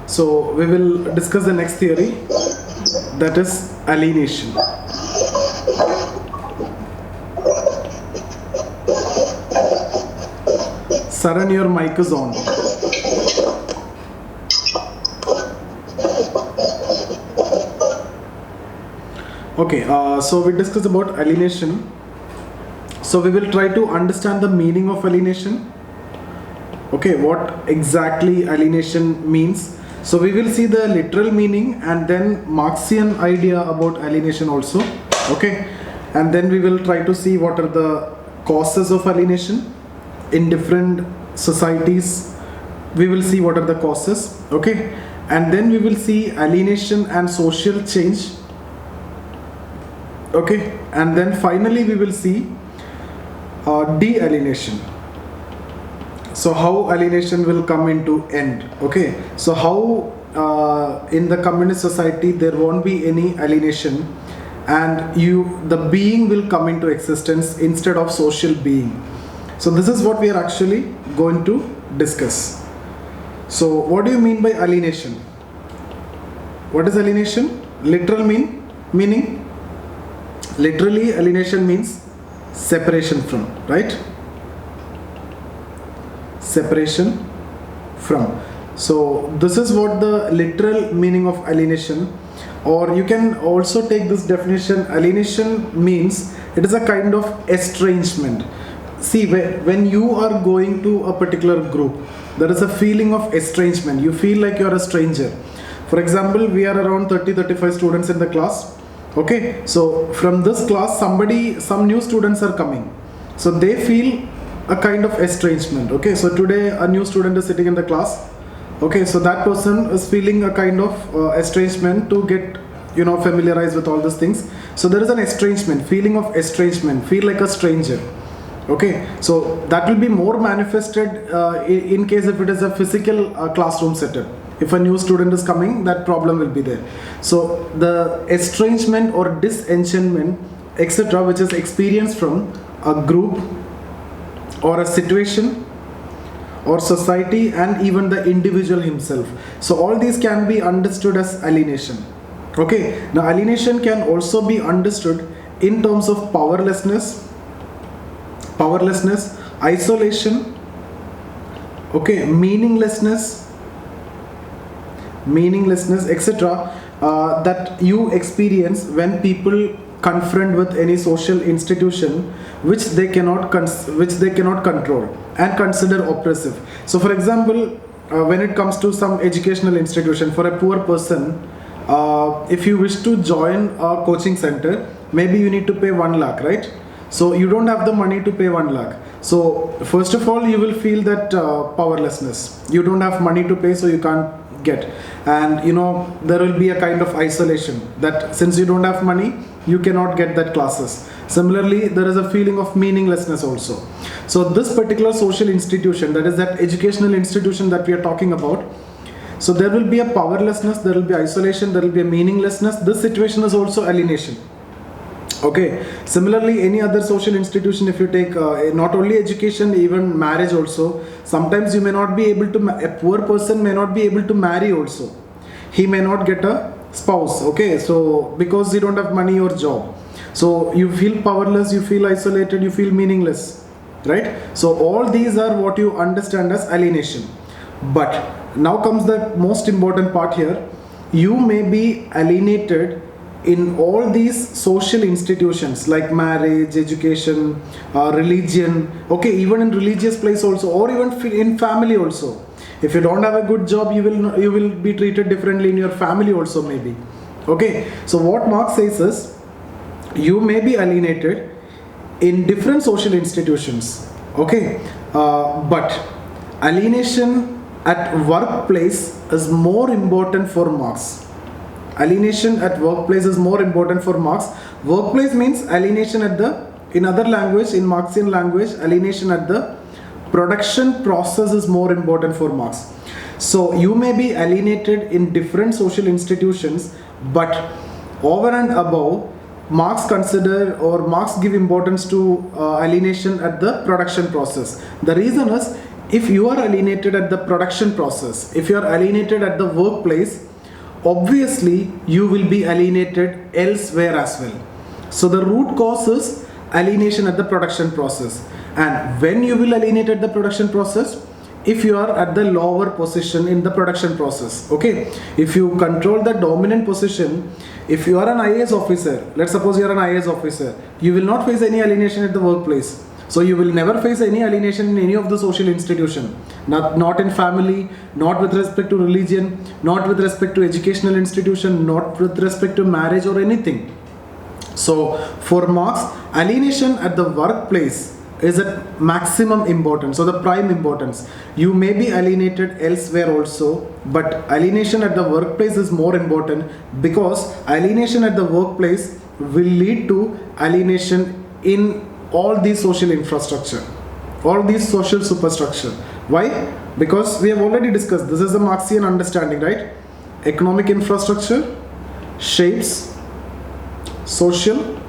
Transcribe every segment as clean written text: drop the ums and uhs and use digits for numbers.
So we will discuss the next theory, that is alienation. Saran, your mic is on. Okay, so we discussed about alienation. So we will try to understand the meaning of alienation. Okay, what exactly alienation means. So we will see the literal meaning and then Marxian idea about alienation also. Okay, and then we will try to see what are the causes of alienation in different societies. We will see what are the causes. Okay, and then we will see alienation and social change. Okay, and then finally we will see de-alienation. So how alienation will come into end. Okay, so how in the communist society there won't be any alienation and the being will come into existence instead of social being. So this is what we are actually going to discuss. So what do you mean by alienation? What is alienation? Literal meaning? Literally, alienation means separation from, right? Separation from. So this is what the literal meaning of alienation, or you can also take this definition. Alienation means it is a kind of estrangement. See, when you are going to a particular group, there is a feeling of estrangement. You feel like you are a stranger. For example, we are around 30-35 students in the class. Okay, so from this class some new students are coming, so they feel a kind of estrangement. Okay, so today a new student is sitting in the class. Okay, so that person is feeling a kind of estrangement to get familiarized with all these things. So there is an estrangement, feeling of estrangement, feel like a stranger. Okay, so that will be more manifested in case if it is a physical classroom setup. If a new student is coming, that problem will be there. So the estrangement or disenchantment, etc., which is experienced from a group or a situation or society and even the individual himself. So all these can be understood as alienation. Okay, now alienation can also be understood in terms of powerlessness, isolation, okay, meaninglessness, etc., that you experience when people confront with any social institution which they cannot control and consider oppressive. So for example, when it comes to some educational institution, for a poor person, if you wish to join a coaching center, maybe you need to pay 1 lakh, right? So you don't have the money to pay 1 lakh. So first of all, you will feel that powerlessness. You don't have money to pay, so you can't get. And there will be a kind of isolation that since you don't have money, you cannot get that classes. Similarly, there is a feeling of meaninglessness also. So this particular social institution, that is that educational institution that we are talking about, so there will be a powerlessness, there will be isolation, there will be a meaninglessness. This situation is also alienation. Okay, similarly, any other social institution, if you take not only education, even marriage also, sometimes you may not be able to, a poor person may not be able to marry also. He may not get a spouse, okay, so because you don't have money or job. So you feel powerless, you feel isolated, you feel meaningless, right? So all these are what you understand as alienation. But now comes the most important part here. You may be alienated in all these social institutions like marriage, education, religion, okay, even in religious place also, or even in family also. If you don't have a good job, you will be treated differently in your family also maybe. Okay, so what Marx says is, you may be alienated in different social institutions. Okay, but alienation at workplace is more important for Marx. Alienation at workplace is more important for Marx. Workplace means alienation at the, in other language, in Marxian language, alienation at the production process is more important for Marx. So you may be alienated in different social institutions, but over and above, Marx consider or Marx give importance to alienation at the production process. The reason is, If you are alienated at the production process, if you are alienated at the workplace, obviously you will be alienated elsewhere as well. So the root cause is alienation at the production process. And when you will alienate at the production process, if you are at the lower position in the production process, okay, if you control the dominant position, if you are an IAS officer, let's suppose you are an IAS officer, you will not face any alienation at the workplace. So you will never face any alienation in any of the social institution, not in family, not with respect to religion, not with respect to educational institution, not with respect to marriage or anything. So for Marx, alienation at the workplace is at maximum importance, so the prime importance. You may be alienated elsewhere also, but alienation at the workplace is more important, because alienation at the workplace will lead to alienation in all these social infrastructure, all these social superstructure. Why? Because we have already discussed, this is a Marxian understanding, right? Economic infrastructure shapes social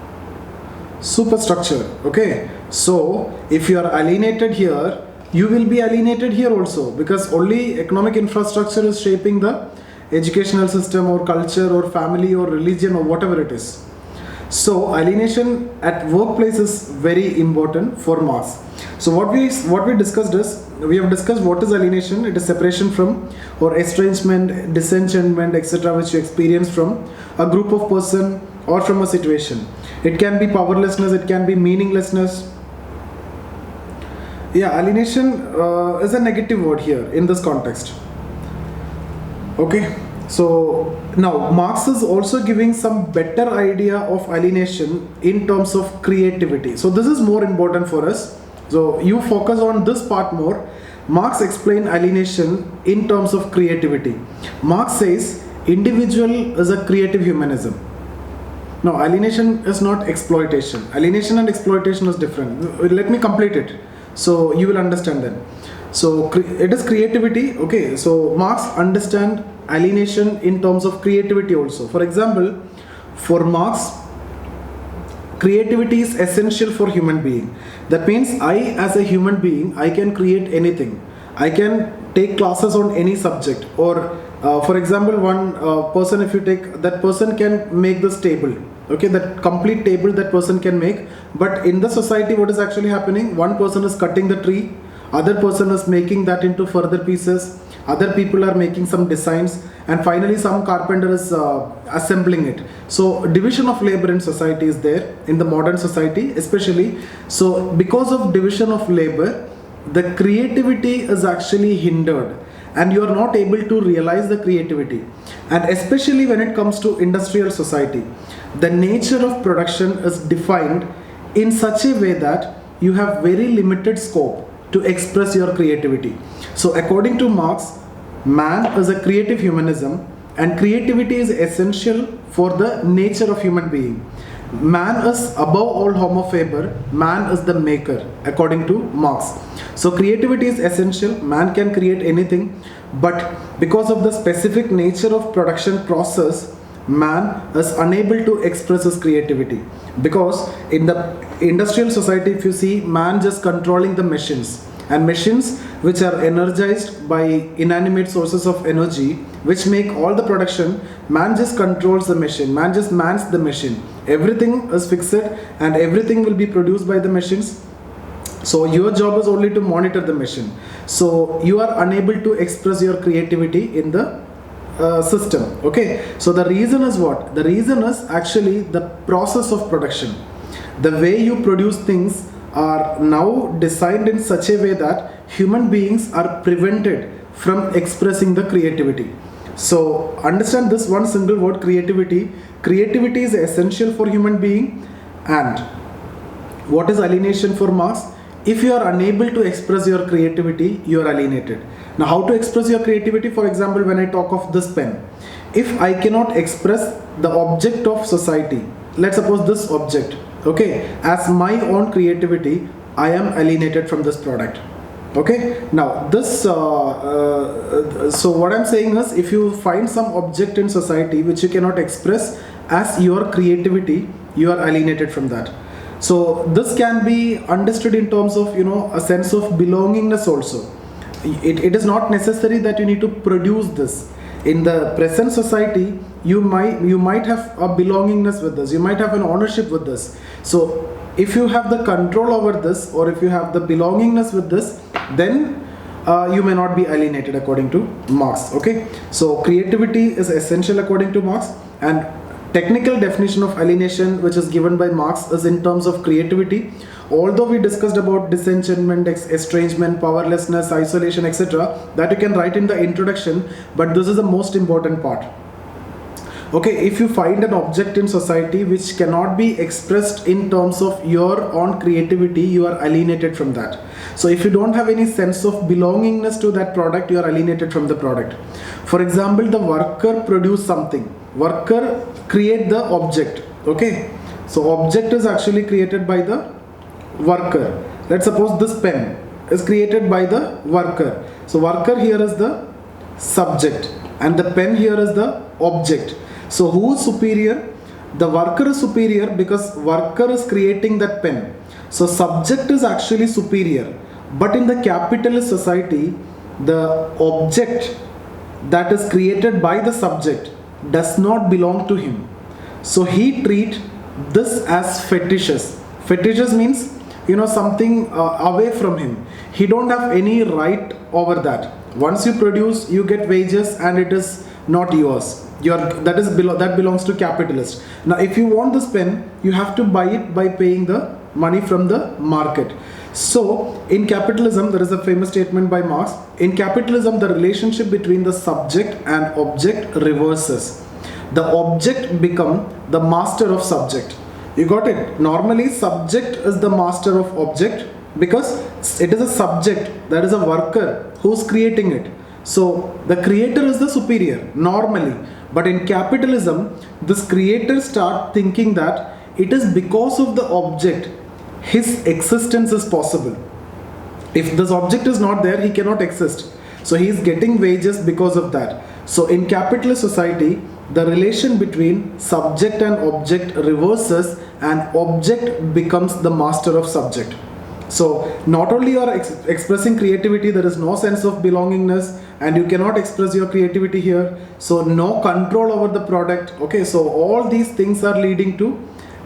superstructure. Okay, so if you are alienated here, you will be alienated here also, because only economic infrastructure is shaping the educational system or culture or family or religion or whatever it is. So alienation at workplace is very important for Marx. So what we discussed is, we have discussed what is alienation. It is separation from, or estrangement, disenchantment, etc., which you experience from a group of person or from a situation. It can be powerlessness, it can be meaninglessness. Yeah, alienation is a negative word here in this context. Okay, so now Marx is also giving some better idea of alienation in terms of creativity. So this is more important for us. So you focus on this part more. Marx explained alienation in terms of creativity. Marx says individual is a creative humanism. Now alienation is not exploitation. Alienation and exploitation is different. Let me complete it so you will understand then. So it is creativity. Okay, so Marx understand alienation in terms of creativity also. For example, for Marx, creativity is essential for human being. That means I, as a human being, I can create anything. I can take classes on any subject, or for example, one person, if you take, that person can make this table. Okay, that complete table that person can make. But in the society, what is actually happening? One person is cutting the tree, other person is making that into further pieces, other people are making some designs, and finally some carpenter is assembling it. So division of labor in society is there, in the modern society especially. So because of division of labor, the creativity is actually hindered, and you are not able to realize the creativity. And especially when it comes to industrial society, the nature of production is defined in such a way that you have very limited scope to express your creativity. So according to Marx, man is a creative humanism, and creativity is essential for the nature of human being. Man is above all homo faber, man is the maker, according to Marx. So creativity is essential, man can create anything, but because of the specific nature of production process, man is unable to express his creativity. Because in the industrial society, if you see, man just controlling the machines, and machines which are energized by inanimate sources of energy, which make all the production, man just controls the machine, man just mans the machine. Everything is fixed and everything will be produced by the machines. So your job is only to monitor the machine. So you are unable to express your creativity in the system. Okay, so the reason is what? The reason is actually the process of production. The way you produce things are now designed in such a way that human beings are prevented from expressing the creativity. So understand this one single word, creativity. Creativity is essential for human being. And what is alienation for Marx? If you are unable to express your creativity, you are alienated. Now how to express your creativity? For example, when I talk of this pen, if I cannot express the object of society, let's suppose this object, okay, as my own creativity, I am alienated from this product. Okay, now this so what I'm saying is, if you find some object in society which you cannot express as your creativity, you are alienated from that. So this can be understood in terms of, you know, a sense of belongingness also. it is not necessary that you need to produce this. In the present society, you might have a belongingness with this, you might have an ownership with this. So if you have the control over this, or if you have the belongingness with this, then you may not be alienated according to Marx. Okay, so creativity is essential according to Marx, and technical definition of alienation which is given by Marx is in terms of creativity. Although we discussed about disenchantment, estrangement, powerlessness, isolation, etc., that you can write in the introduction, but this is the most important part. Okay, if you find an object in society which cannot be expressed in terms of your own creativity, you are alienated from that. So if you don't have any sense of belongingness to that product, you are alienated from the product. For example, the worker produce something, worker create the object. Okay, so object is actually created by the worker. Let's suppose this pen is created by the worker. So worker here is the subject and the pen here is the object. So who is superior? The worker is superior because worker is creating that pen. So subject is actually superior. But in the capitalist society, the object that is created by the subject does not belong to him. So he treats this as fetishes. Fetishes means, something away from him. He don't have any right over that. Once you produce, you get wages and it is not yours. That belongs to capitalist. Now if you want this pen, you have to buy it by paying the money from the market. So in capitalism, there is a famous statement by Marx. In capitalism, the relationship between the subject and object reverses. The object become the master of subject. You got it? Normally subject is the master of object because it is a subject, that is a worker who's creating it. So the creator is the superior normally. But in capitalism, this creator start thinking that it is because of the object his existence is possible. If this object is not there, he cannot exist. So he is getting wages because of that. So in capitalist society, the relation between subject and object reverses and object becomes the master of subject. So not only you are expressing creativity, there is no sense of belongingness and you cannot express your creativity here. So no control over the product. Okay, so all these things are leading to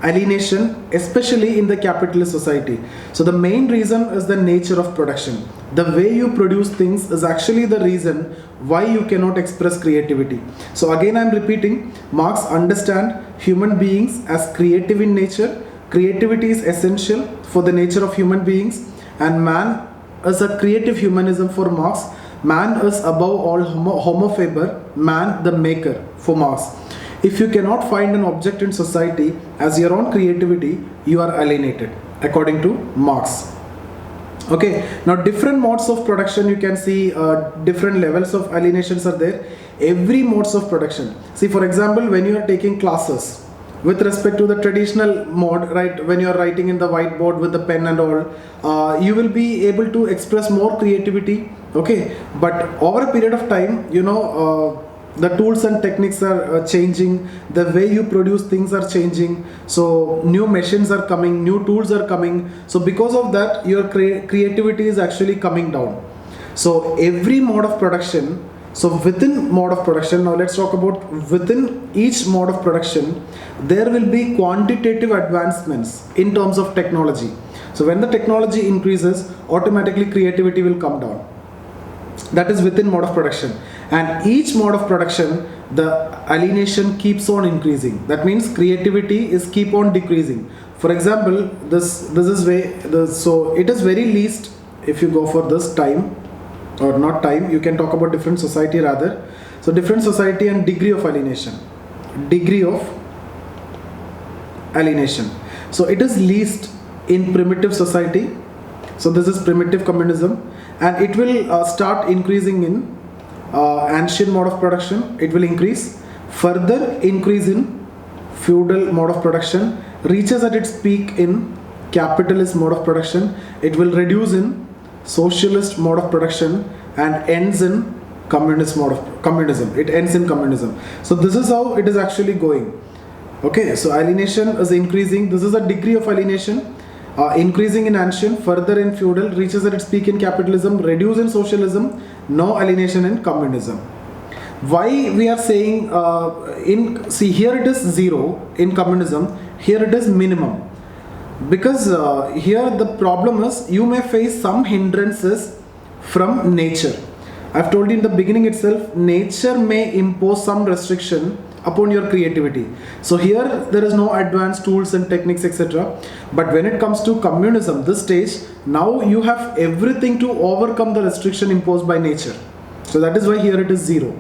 alienation, especially in the capitalist society. So the main reason is the nature of production. The way you produce things is actually the reason why you cannot express creativity. So again I am repeating, Marx understand human beings as creative in nature. Creativity is essential for the nature of human beings, and man is a creative humanism for Marx. Man is above all homo faber, man the maker for Marx. If you cannot find an object in society as your own creativity, you are alienated according to Marx. Okay, now different modes of production, you can see different levels of alienations are there. Every modes of production. See, for example, when you are taking classes, with respect to the traditional mode, right, when you are writing in the whiteboard with the pen and all, you will be able to express more creativity. Okay, but over a period of time, the tools and techniques are changing, the way you produce things are changing, so new machines are coming, new tools are coming, so because of that your creativity is actually coming down. So every mode of production, so within mode of production, now let's talk about within each mode of production, there will be quantitative advancements in terms of technology. So when the technology increases, automatically creativity will come down. That is within mode of production. And each mode of production, the alienation keeps on increasing. That means creativity is keep on decreasing. For example, this is so it is very least, if you go for this time, or not time, you can talk about different society rather. So different society and degree of alienation. Degree of alienation. So it is least in primitive society. So this is primitive communism, and it will start increasing in ancient mode of production. It will increase, further increase in feudal mode of production, reaches at its peak in capitalist mode of production. It will reduce in socialist mode of production and ends in communist mode of communism. It ends in communism. So this is how it is actually going. Okay, so alienation is increasing. This is a degree of alienation. increasing in ancient, further in feudal, reaches at its peak in capitalism, reduce in socialism, no alienation in communism. Why we are saying see here it is 0 in communism, here it is minimum, because here the problem is you may face some hindrances from nature. I've told you in the beginning itself, nature may impose some restriction upon your creativity. So here there is no advanced tools and techniques, etc. But when it comes to communism, this stage, now you have everything to overcome the restriction imposed by nature. So that is why here it is 0.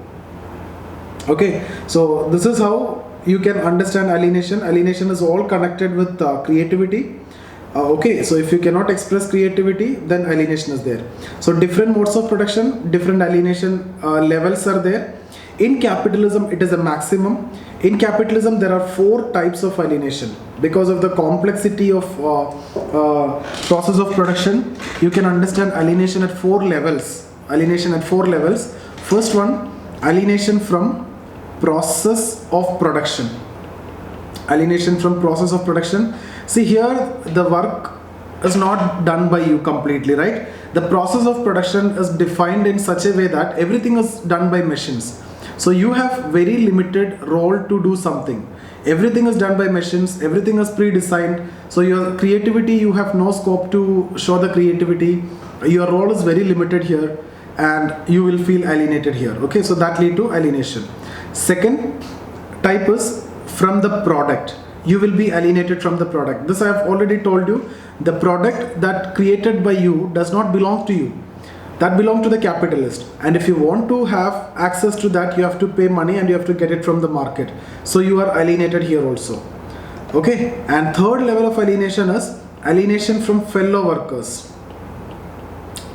Okay, so this is how you can understand alienation. Alienation is all connected with creativity. Okay, so if you cannot express creativity, then alienation is there. So different modes of production, different alienation levels are there. In capitalism, it is a maximum. In capitalism, there are 4 types of alienation. Because of the complexity of process of production, you can understand alienation at 4 levels. Alienation at 4 levels. First one, alienation from process of production. Alienation from process of production. See here, the work is not done by you completely, right? The process of production is defined in such a way that everything is done by machines. So you have very limited role to do something. Everything is done by machines, everything is pre-designed. So your creativity, you have no scope to show the creativity. Your role is very limited here and you will feel alienated here. Okay, so that lead to alienation. Second type is from the product. You will be alienated from the product. This I have already told you. The product that created by you does not belong to you. That belongs to the capitalist. And if you want to have access to that, you have to pay money and you have to get it from the market. So you are alienated here also. Okay. And third level of alienation is alienation from fellow workers.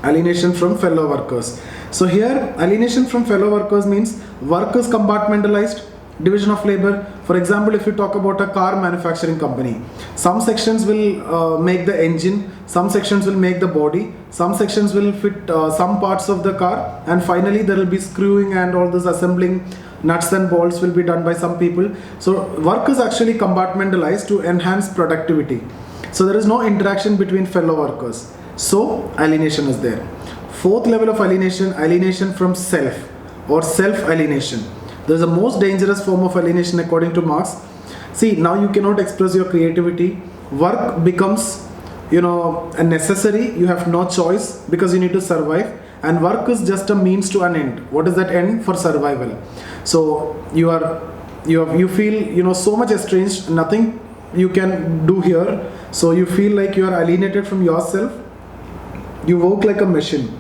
Alienation from fellow workers. So here alienation from fellow workers means work is compartmentalized, division of labor. For example, if you talk about a car manufacturing company, some sections will make the engine, some sections will make the body, some sections will fit some parts of the car, and finally there will be screwing and all this assembling, nuts and bolts will be done by some people. So work is actually compartmentalized to enhance productivity. So there is no interaction between fellow workers. So alienation is there. Fourth level of alienation, alienation from self or self-alienation. This is the most dangerous form of alienation according to Marx. See, now you cannot express your creativity. Work becomes, a necessary. You have no choice because you need to survive. And work is just a means to an end. What is that end? For survival. So you feel, so much estranged, nothing you can do here. So you feel like you are alienated from yourself. You work like a machine.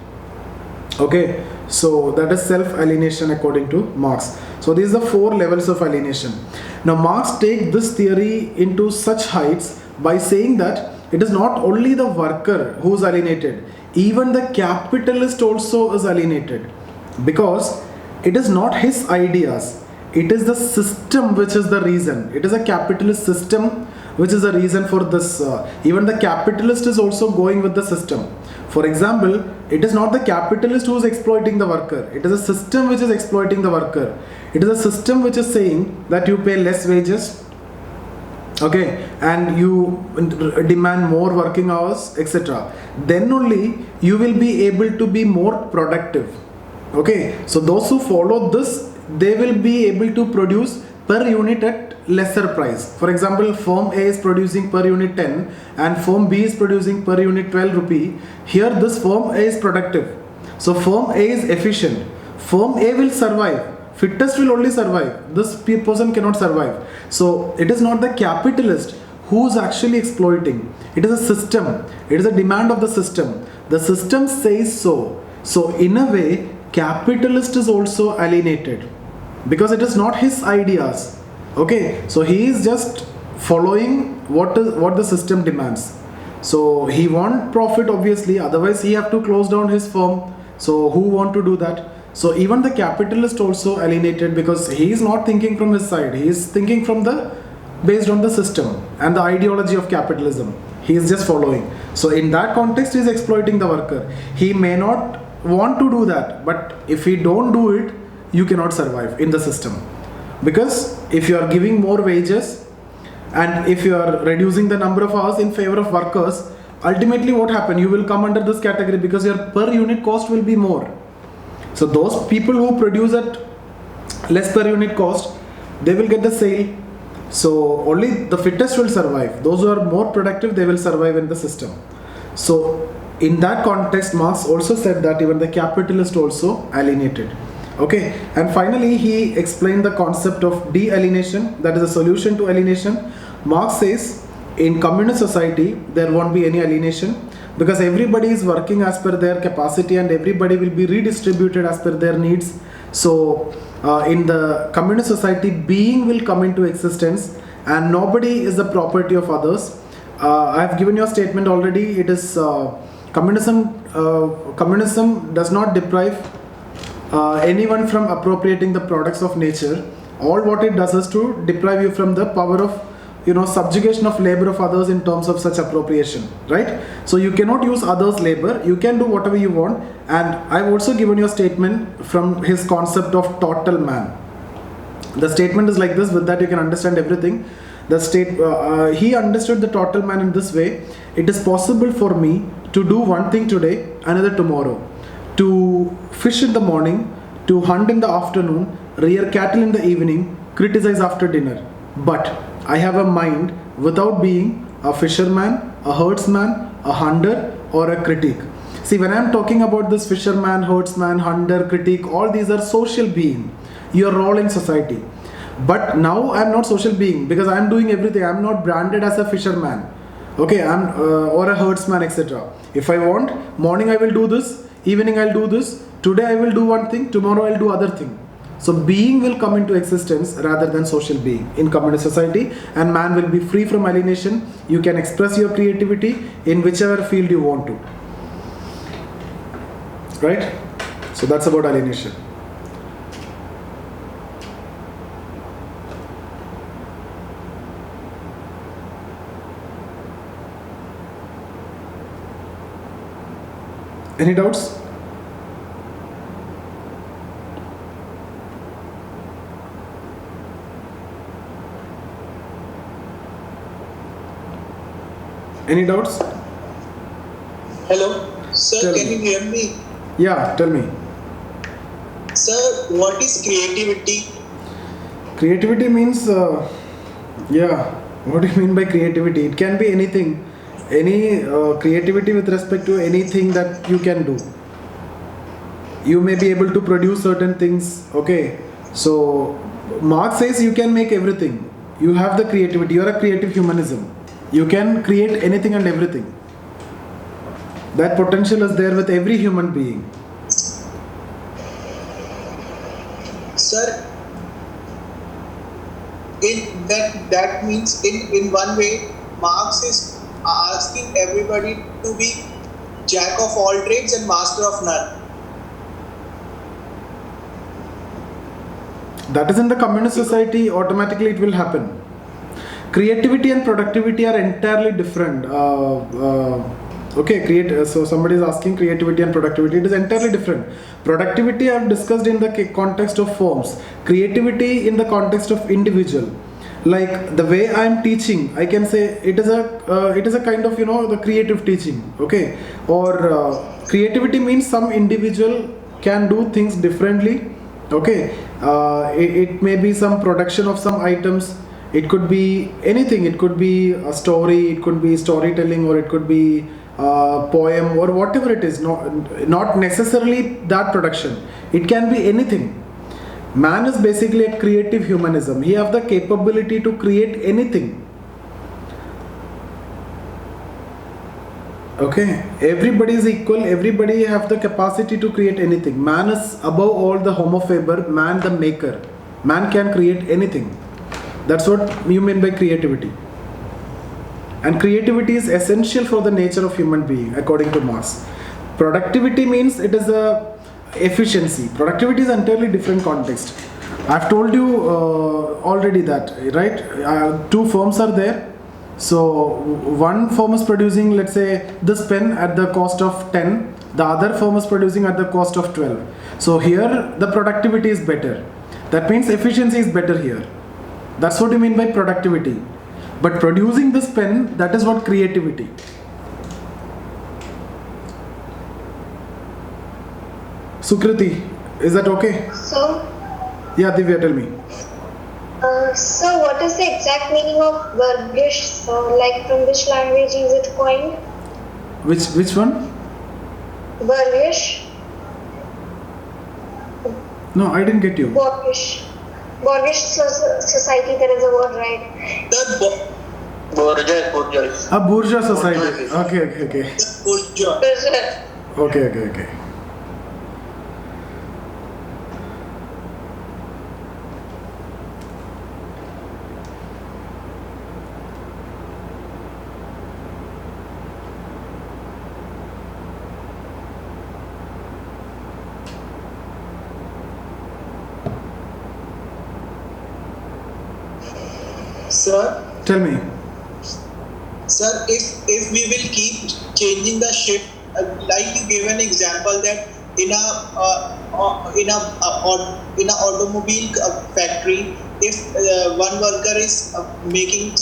Okay. So that is self-alienation according to Marx. So these are 4 levels of alienation. Now Marx takes this theory into such heights by saying that it is not only the worker who is alienated, even the capitalist also is alienated, because it is not his ideas, it is the system which is the reason. It is a capitalist system which is the reason for this. Even the capitalist is also going with the system. For example, it is not the capitalist who is exploiting the worker. It is a system which is exploiting the worker. It is a system which is saying that you pay less wages, okay, and you demand more working hours, etc. Then only you will be able to be more productive. Okay, so those who follow this, they will be able to produce per unit at lesser price. For example, firm A is producing per unit 10 and firm B is producing per unit 12 rupee. Here this firm A is productive. So firm A is efficient. Firm A will survive. Fittest will only survive. This person cannot survive. So it is not the capitalist who is actually exploiting. It is a system. It is a demand of the system. The system says so. So in a way, capitalist is also alienated because it is not his ideas. Okay, so he is just following what the system demands. So he want profit obviously, otherwise he have to close down his firm. So who want to do that? So even the capitalist also alienated because he is not thinking from his side. He is thinking from based on the system and the ideology of capitalism. He is just following. So in that context, he is exploiting the worker. He may not want to do that, but if he don't do it, you cannot survive in the system. Because if you are giving more wages, and if you are reducing the number of hours in favor of workers, ultimately what happen? You will come under this category because your per unit cost will be more. So those people who produce at less per unit cost, they will get the sale. So only the fittest will survive. Those who are more productive, they will survive in the system. So in that context, Marx also said that even the capitalist also alienated. Okay, and finally he explained the concept of de-alienation, that is a solution to alienation. Marx says in communist society there won't be any alienation because everybody is working as per their capacity and everybody will be redistributed as per their needs. So in the communist society, being will come into existence and nobody is the property of others. I have given you a statement already. It is communism does not deprive anyone from appropriating the products of nature. All what it does is to deprive you from the power of subjugation of labor of others in terms of such appropriation, right? So you cannot use others' labor, you can do whatever you want. And I've also given you a statement from his concept of total man. The statement is like this, with that you can understand everything. He understood the total man in this way: it is possible for me to do one thing today, another tomorrow, to fish in the morning, to hunt in the afternoon, rear cattle in the evening, criticize after dinner. But I have a mind without being a fisherman, a herdsman, a hunter, or a critic. See, when I'm talking about this fisherman, herdsman, hunter, critic, all these are social being, your role in society. But now I'm not social being because I'm doing everything. I'm not branded as a fisherman, okay, or a herdsman, etc. If I want, morning I will do this, evening I'll do this, today I will do one thing, tomorrow I'll do other thing. So being will come into existence rather than social being in communist society, and man will be free from alienation. You can express your creativity in whichever field you want to. Right? So that's about alienation. Any doubts? Any doubts? Hello, sir, Tell can me. you hear me? Yeah, tell me. Sir, what is creativity? Creativity means, what do you mean by creativity? It can be anything. Any creativity with respect to anything that you can do. You may be able to produce certain things, okay? So, Marx says you can make everything. You have the creativity, you are a creative humanism. You can create anything and everything. That potential is there with every human being. Sir, that means in one way, Marx is asking everybody to be jack of all trades and master of none. That is in the communist society, automatically it will happen. Creativity and productivity are entirely different. So somebody is asking creativity and productivity. It is entirely different. Productivity I have discussed in the context of firms. Creativity in the context of individual. Like the way I am teaching, I can say it is a kind of the creative teaching. Okay, or creativity means some individual can do things differently. Okay, it may be some production of some items. It could be anything. It could be a story, it could be storytelling, or it could be a poem, or whatever it is. Not necessarily that production. It can be anything. Man is basically a creative humanism. He has the capability to create anything. Okay, everybody is equal. Everybody have the capacity to create anything. Man is above all the homo faber. Man the maker. Man can create anything. That's what you mean by creativity. And creativity is essential for the nature of human being, according to Marx. Productivity means it is a efficiency. Productivity is entirely different context. I've told you already that, right? Two firms are there. So one firm is producing, let's say, this pen at the cost of 10. The other firm is producing at the cost of 12. So here the productivity is better. That means efficiency is better here. That's what you mean by productivity. But producing this pen, that is what creativity. Sukriti, is that okay? So, Yeah, Divya, tell me. so what is the exact meaning of Burgish? Like from which language is it coined? Which one? Burgish? No, I didn't get you. Burgish. Burgish society, there is a word, right? The Bourgeois. A bourgeois society. Okay. bourgeois. Okay. Sir, Tell me. Sir, if we will keep changing the shift, like you gave an example that in a automobile factory, if one worker is making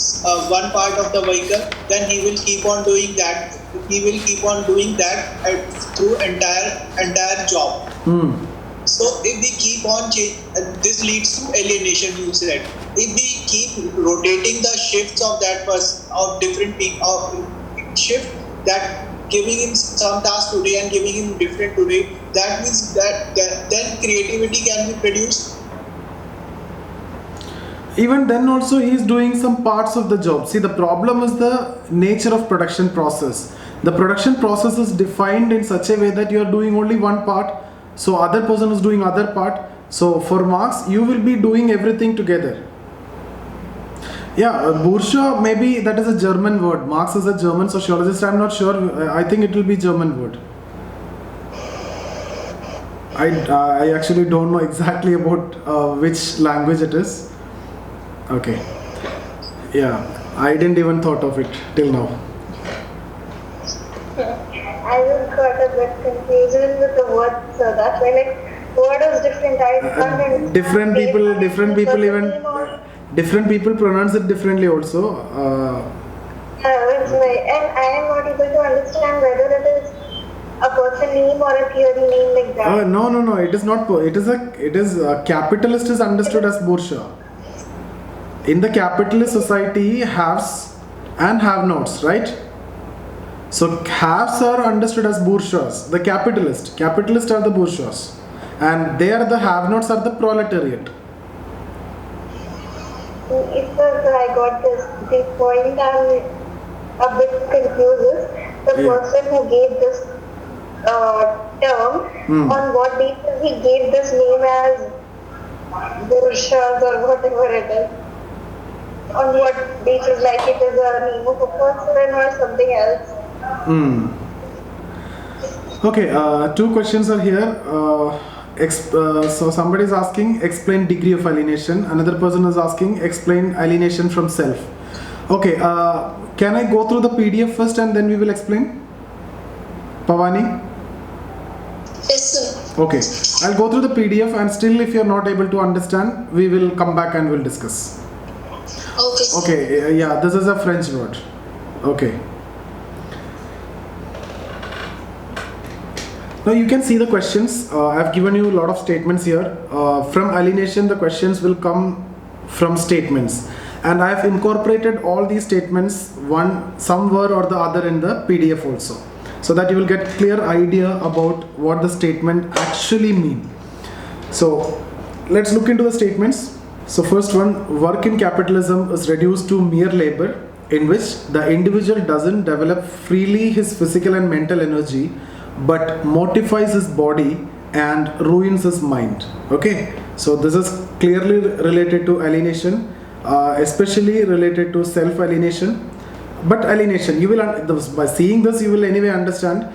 one part of the vehicle, then he will keep on doing that. He will keep on doing that through entire job. So if we keep on this leads to alienation. You said if we keep rotating the shifts of that person of different people of shift that giving him some task today and giving him different today, that means that then creativity can be produced. Even then also he is doing some parts of the job. See, the problem is the nature of production process. The production process is defined in such a way that you are doing only one part, so other person is doing other part. So for Marx, you will be doing everything together. Yeah, bourgeois, maybe that is a German word. Marx is a German sociologist. I'm not sure. I think it will be German word. I actually don't know exactly about which language it is. Okay. Yeah, I didn't even thought of it till now. I just got a bit confused with the word, so that's why word is different. Different people even different people pronounce it differently also. It's and I am not able to understand whether it is a person name or a theory name like that. No. It is not. It is a capitalist is understood as bourgeois. In the capitalist society, haves and have-nots, right? So haves are understood as bourgeois. The capitalists are the bourgeois, and they are the have-nots are the proletariat. It's I got this. The point I'm a bit confused is the person who gave this term, on what basis he gave this name as bourgeois or whatever it is. On what basis, like it is a name of a person or something else. Okay, two questions are here. So somebody is asking, explain degree of alienation. Another person is asking, explain alienation from self. Okay, can I go through the PDF first and then we will explain? Pavani? Yes, sir. Okay, I'll go through the PDF, and still if you're not able to understand, we will come back and we'll discuss. Okay, sir. Okay, yeah, this is a French word. Okay. Now you can see the questions. I've given you a lot of statements here. From alienation, the questions will come from statements, and I have incorporated all these statements somewhere or the other in the PDF also, so that you will get clear idea about what the statement actually mean. So let's look into the statements. So first one, work in capitalism is reduced to mere labor, in which the individual doesn't develop freely his physical and mental energy, but mortifies his body and ruins his mind. Okay, so this is clearly related to alienation, especially related to self-alienation. But alienation, you will by seeing this, you will anyway understand.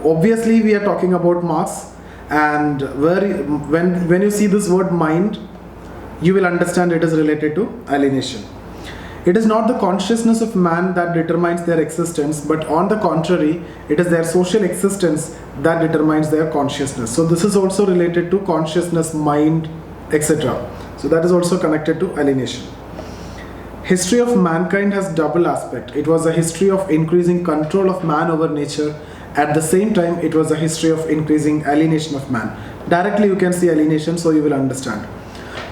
Obviously, we are talking about Marx, and when you see this word mind, you will understand it is related to alienation. It is not the consciousness of man that determines their existence, but on the contrary, it is their social existence that determines their consciousness. So this is also related to consciousness, mind, etc. So that is also connected to alienation. history of mankind has double aspect. It was a history of increasing control of man over nature. At the same time, it was a history of increasing alienation of man. Directly you can see alienation, so you will understand.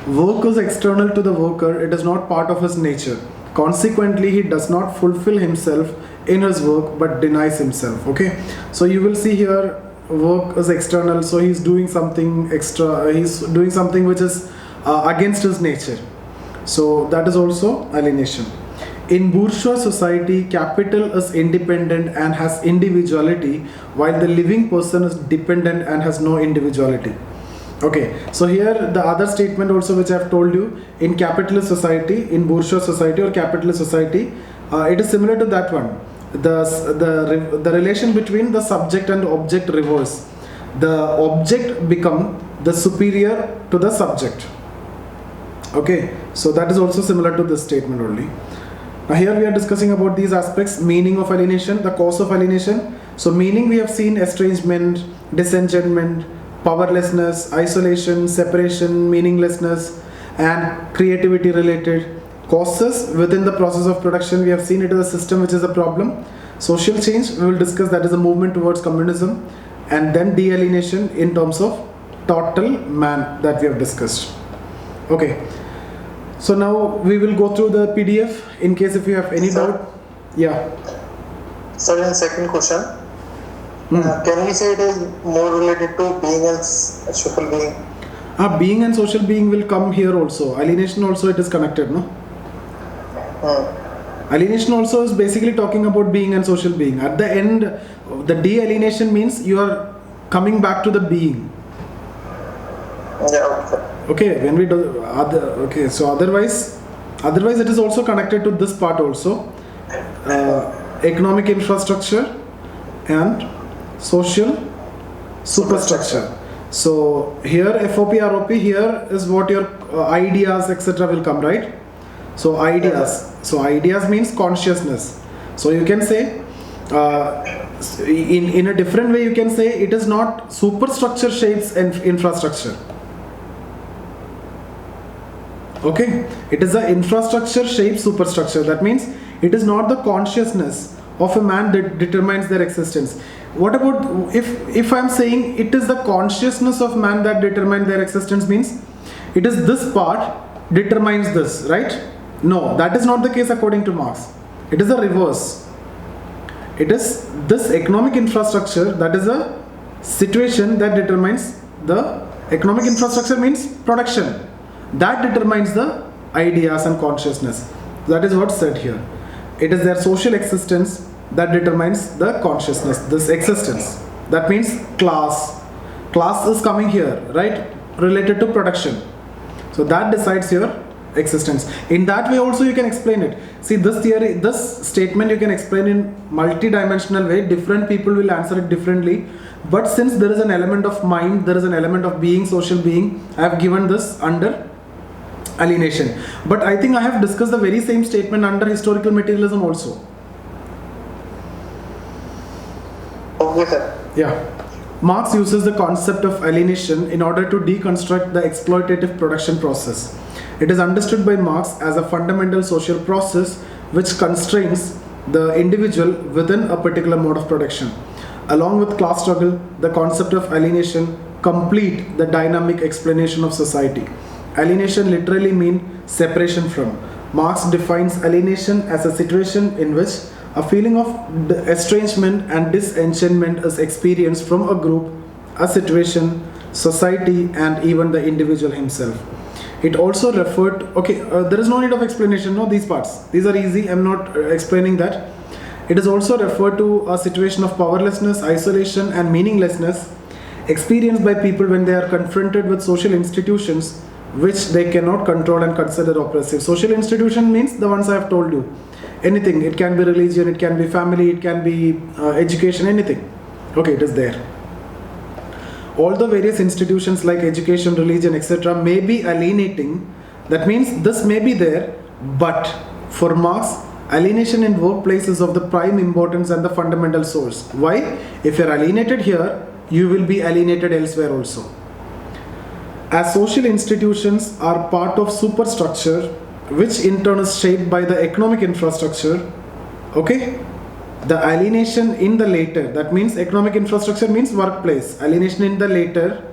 Work is external to the worker. It is not part of his nature. Consequently, he does not fulfill himself in his work but denies himself. Okay, so you will see here work is external, so he's doing something extra, he's doing something which is against his nature. So that is also alienation. In bourgeois society, capital is independent and has individuality, while the living person is dependent and has no individuality. Okay, so here the other statement also which I have told you, in capitalist society, in bourgeois society or capitalist society, it is similar to that one. The relation between the subject and object reverse. The object become the superior to the subject. Okay, so that is also similar to this statement only. Now here we are discussing about these aspects, meaning of alienation, the cause of alienation. So meaning we have seen estrangement, disenchantment, powerlessness, isolation, separation, meaninglessness, and creativity related. Causes within the process of production, we have seen it as a system which is a problem. Social change, we will discuss, that is a movement towards communism. And then de-alienation in terms of total man that we have discussed. Okay. So now we will go through the PDF in case if you have any doubt. Yeah. Sir, in second question, can we say it is more related to being and social being? Being and social being will come here also. Alienation also it is connected, no? Alienation also is basically talking about being and social being. At the end, the de-alienation means you are coming back to the being. Yeah, okay. Okay, when we do okay, so otherwise it is also connected to this part also, economic infrastructure and social superstructure. So here FOP ROP, here is what your ideas etc will come, right? So ideas means consciousness. So you can say in a different way you can say it is not superstructure shapes and infrastructure. Okay, it is the infrastructure shape superstructure. That means it is not the consciousness of a man that determines their existence. What about if I am saying it is the consciousness of man that determines their existence, means it is this part determines this, right? No, that is not the case according to Marx. It is the reverse. It is this economic infrastructure that is a situation that determines the economic infrastructure means production. That determines the ideas and consciousness. That is what's said here. It is their social existence that determines the consciousness, this existence. That means class. Class is coming here, right? Related to production. So that decides your existence. In that way also you can explain it. See, this theory, this statement you can explain in multi-dimensional way. Different people will answer it differently. But since there is an element of mind, there is an element of being, social being, I have given this under alienation. But I think I have discussed the very same statement under historical materialism also. Okay, sir. Yeah. Marx uses the concept of alienation in order to deconstruct the exploitative production process. It is understood by Marx as a fundamental social process which constrains the individual within a particular mode of production. Along with class struggle, the concept of alienation complete the dynamic explanation of society. Alienation literally means separation from. Marx defines alienation as a situation in which a feeling of estrangement and disenchantment is experienced from a group, a situation, society, and even the individual himself. It also referred, there is no need of explanation, no, these parts. These are easy, I'm not explaining that. It is also referred to a situation of powerlessness, isolation, and meaninglessness experienced by people when they are confronted with social institutions which they cannot control and consider oppressive. Social institution means the ones I have told you. Anything, it can be religion, it can be family, it can be education, anything. Okay, it is there. All the various institutions like education, religion, etc. may be alienating. That means this may be there, but for Marx, alienation in workplace is of the prime importance and the fundamental source. Why? If you are alienated here, you will be alienated elsewhere also. As social institutions are part of superstructure, which in turn is shaped by the economic infrastructure. Okay, the alienation in the later, that means economic infrastructure means workplace, alienation in the later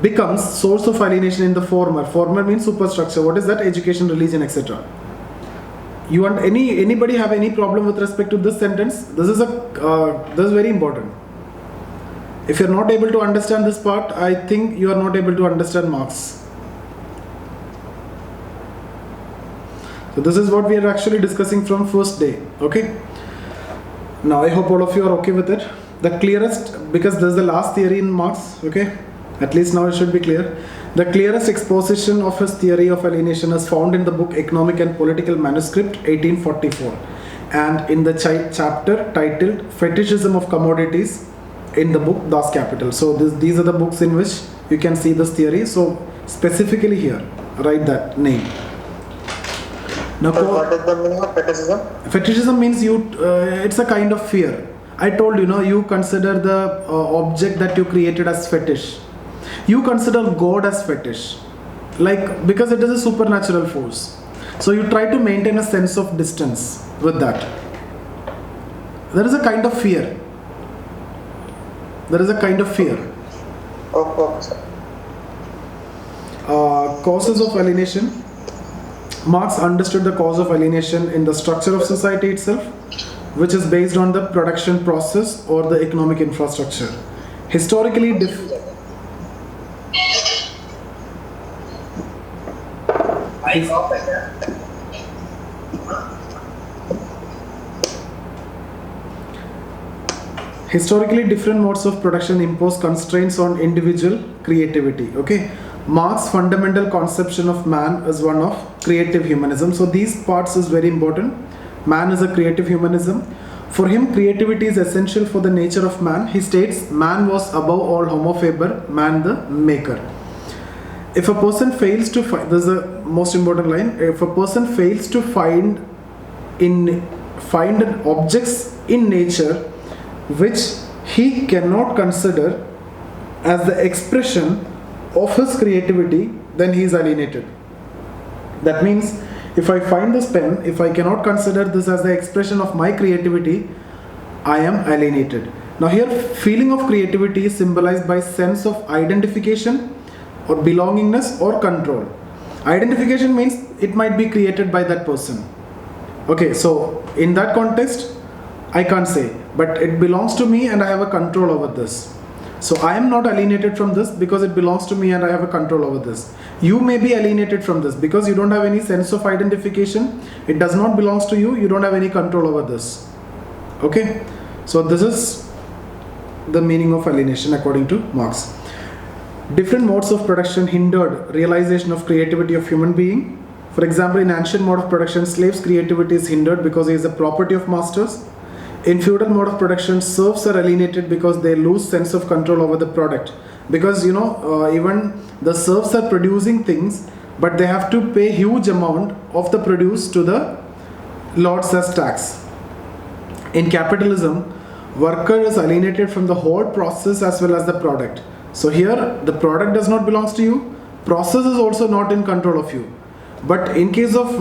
becomes source of alienation in the former. Former means superstructure. What is that? Education, religion, etc. You want anybody have any problem with respect to this sentence? This is very important. If you're not able to understand this part, I think you are not able to understand Marx. So this is what we are actually discussing from first day. Okay. Now I hope all of you are okay with it. The clearest, because this is the last theory in Marx. Okay. At least now it should be clear. The clearest exposition of his theory of alienation is found in the book Economic and Political Manuscript 1844 and in the chapter titled Fetishism of Commodities in the book Das Kapital. So these are the books in which you can see this theory. So specifically here, write that name. Now, What is the meaning of fetishism? Fetishism means it's a kind of fear. I told you, you consider the object that you created as fetish. You consider God as fetish, like, because it is a supernatural force. So you try to maintain a sense of distance with that. There is a kind of fear. Okay, sir. Causes of alienation. Marx understood the cause of alienation in the structure of society itself, which is based on the production process or the economic infrastructure. Historically, different modes of production impose constraints on individual creativity. Okay, Marx's fundamental conception of man is one of creative humanism. So these parts is very important. Man is a creative humanism. For him, creativity is essential for the nature of man. He states, man was above all homo faber, man the maker. If a person fails to find, this is the most important line, if a person fails to find objects in nature which he cannot consider as the expression of his creativity, then he is alienated. That means, if I find this pen, if I cannot consider this as the expression of my creativity, I am alienated. Now here, feeling of creativity is symbolized by sense of identification or belongingness or control. Identification means it might be created by that person. Okay, so in that context, I can't say, but it belongs to me and I have a control over this. So I am not alienated from this because it belongs to me and I have a control over this. You may be alienated from this because you don't have any sense of identification. It does not belong to you. You don't have any control over this. Okay, so this is the meaning of alienation according to Marx. Different modes of production hindered realization of creativity of human being. For example, in ancient mode of production, slaves' creativity is hindered because he is a property of masters. In feudal mode of production, serfs are alienated because they lose sense of control over the product. Because even the serfs are producing things, but they have to pay huge amount of the produce to the lords as tax. In capitalism, worker is alienated from the whole process as well as the product. So here, the product does not belong to you. Process is also not in control of you. But in case of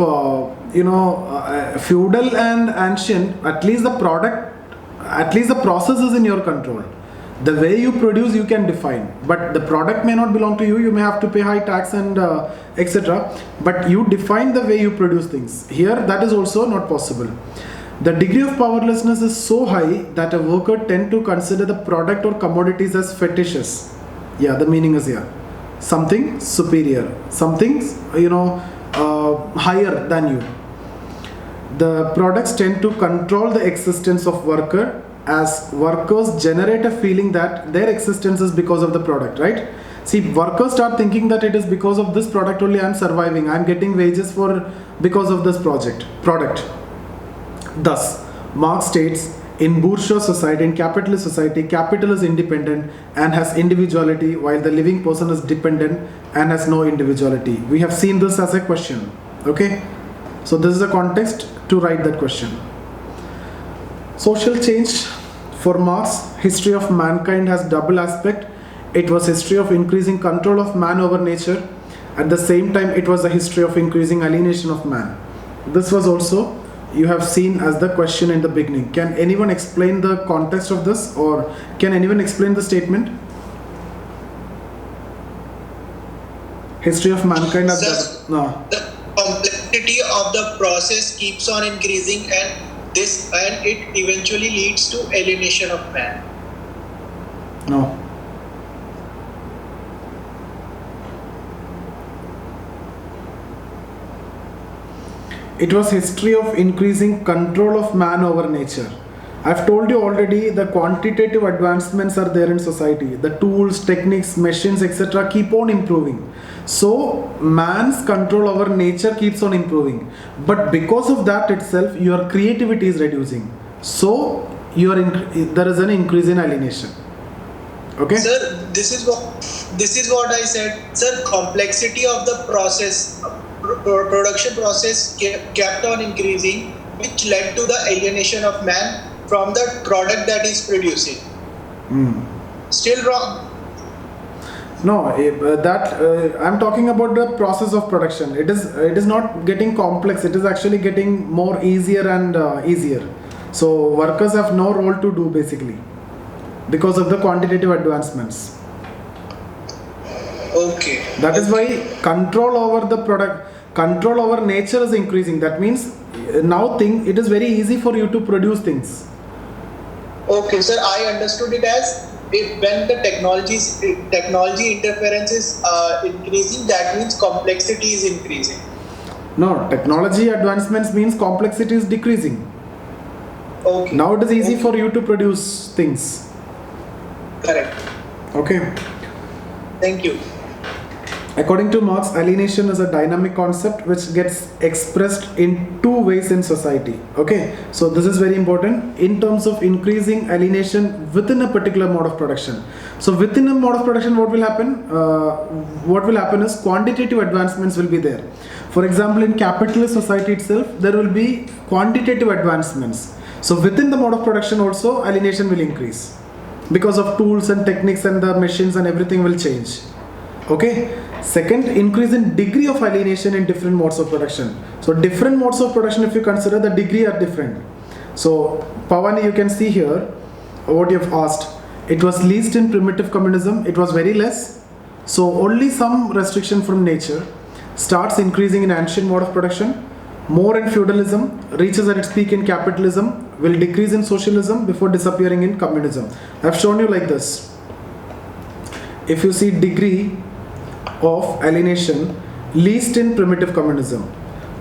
feudal and ancient, at least the process is in your control. The way you produce, you can define, but the product may not belong to you. You may have to pay high tax and etc. But you define the way you produce things. Here, that is also not possible. The degree of powerlessness is so high that a worker tend to consider the product or commodities as fetishes. Yeah, the meaning is here. Something superior, something higher than you. The products tend to control the existence of worker, as workers generate a feeling that their existence is because of the product, right? See, workers start thinking that it is because of this product only I am surviving, I am getting wages because of this product. Thus, Marx states, in bourgeois society, in capitalist society, capital is independent and has individuality, while the living person is dependent and has no individuality. We have seen this as a question. Okay, so this is a context to write that question. Social change. For Marx, history of mankind has double aspect. It was history of increasing control of man over nature. At the same time, it was a history of increasing alienation of man. This was also, you have seen as the question in the beginning. Can anyone explain the context of this, or can anyone explain the statement? History of mankind at Sir, no. the complexity of the process keeps on increasing, and it eventually leads to alienation of man. No. It was history of increasing control of man over nature. I've told you already, the quantitative advancements are there in society. The tools, techniques, machines, etc. keep on improving. So man's control over nature keeps on improving. But because of that itself, your creativity is reducing. So there is an increase in alienation. Okay? Sir, this is what I said. Sir, complexity of the process, production process kept on increasing, which led to the alienation of man from the product that is producing. Still wrong. No, I'm talking about the process of production. It is not getting complex. It is actually getting more easier and easier. So workers have no role to do basically because of the quantitative advancements. Okay. That is why control over the product, control over nature is increasing. That means now it is very easy for you to produce things. Okay, sir. I understood it as when the technology interference is increasing, that means complexity is increasing. No, technology advancements means complexity is decreasing. Okay. Now it is easy for you to produce things. Correct. Okay. Thank you. According to Marx, alienation is a dynamic concept which gets expressed in two ways in society. Okay, so this is very important in terms of increasing alienation within a particular mode of production. So within a mode of production, what will happen? What will happen is quantitative advancements will be there. For example, in capitalist society itself, there will be quantitative advancements. So within the mode of production also, alienation will increase because of tools and techniques and the machines and everything will change. Okay. Second, increase in degree of alienation in different modes of production. So different modes of production, if you consider, the degree are different. So Pavani, you can see here what you have asked. It was least in primitive communism. It was very less. So only some restriction from nature. Starts increasing in ancient mode of production. More in feudalism. Reaches at its peak in capitalism. Will decrease in socialism before disappearing in communism. I have shown you like this. If you see degree of alienation, least in primitive communism,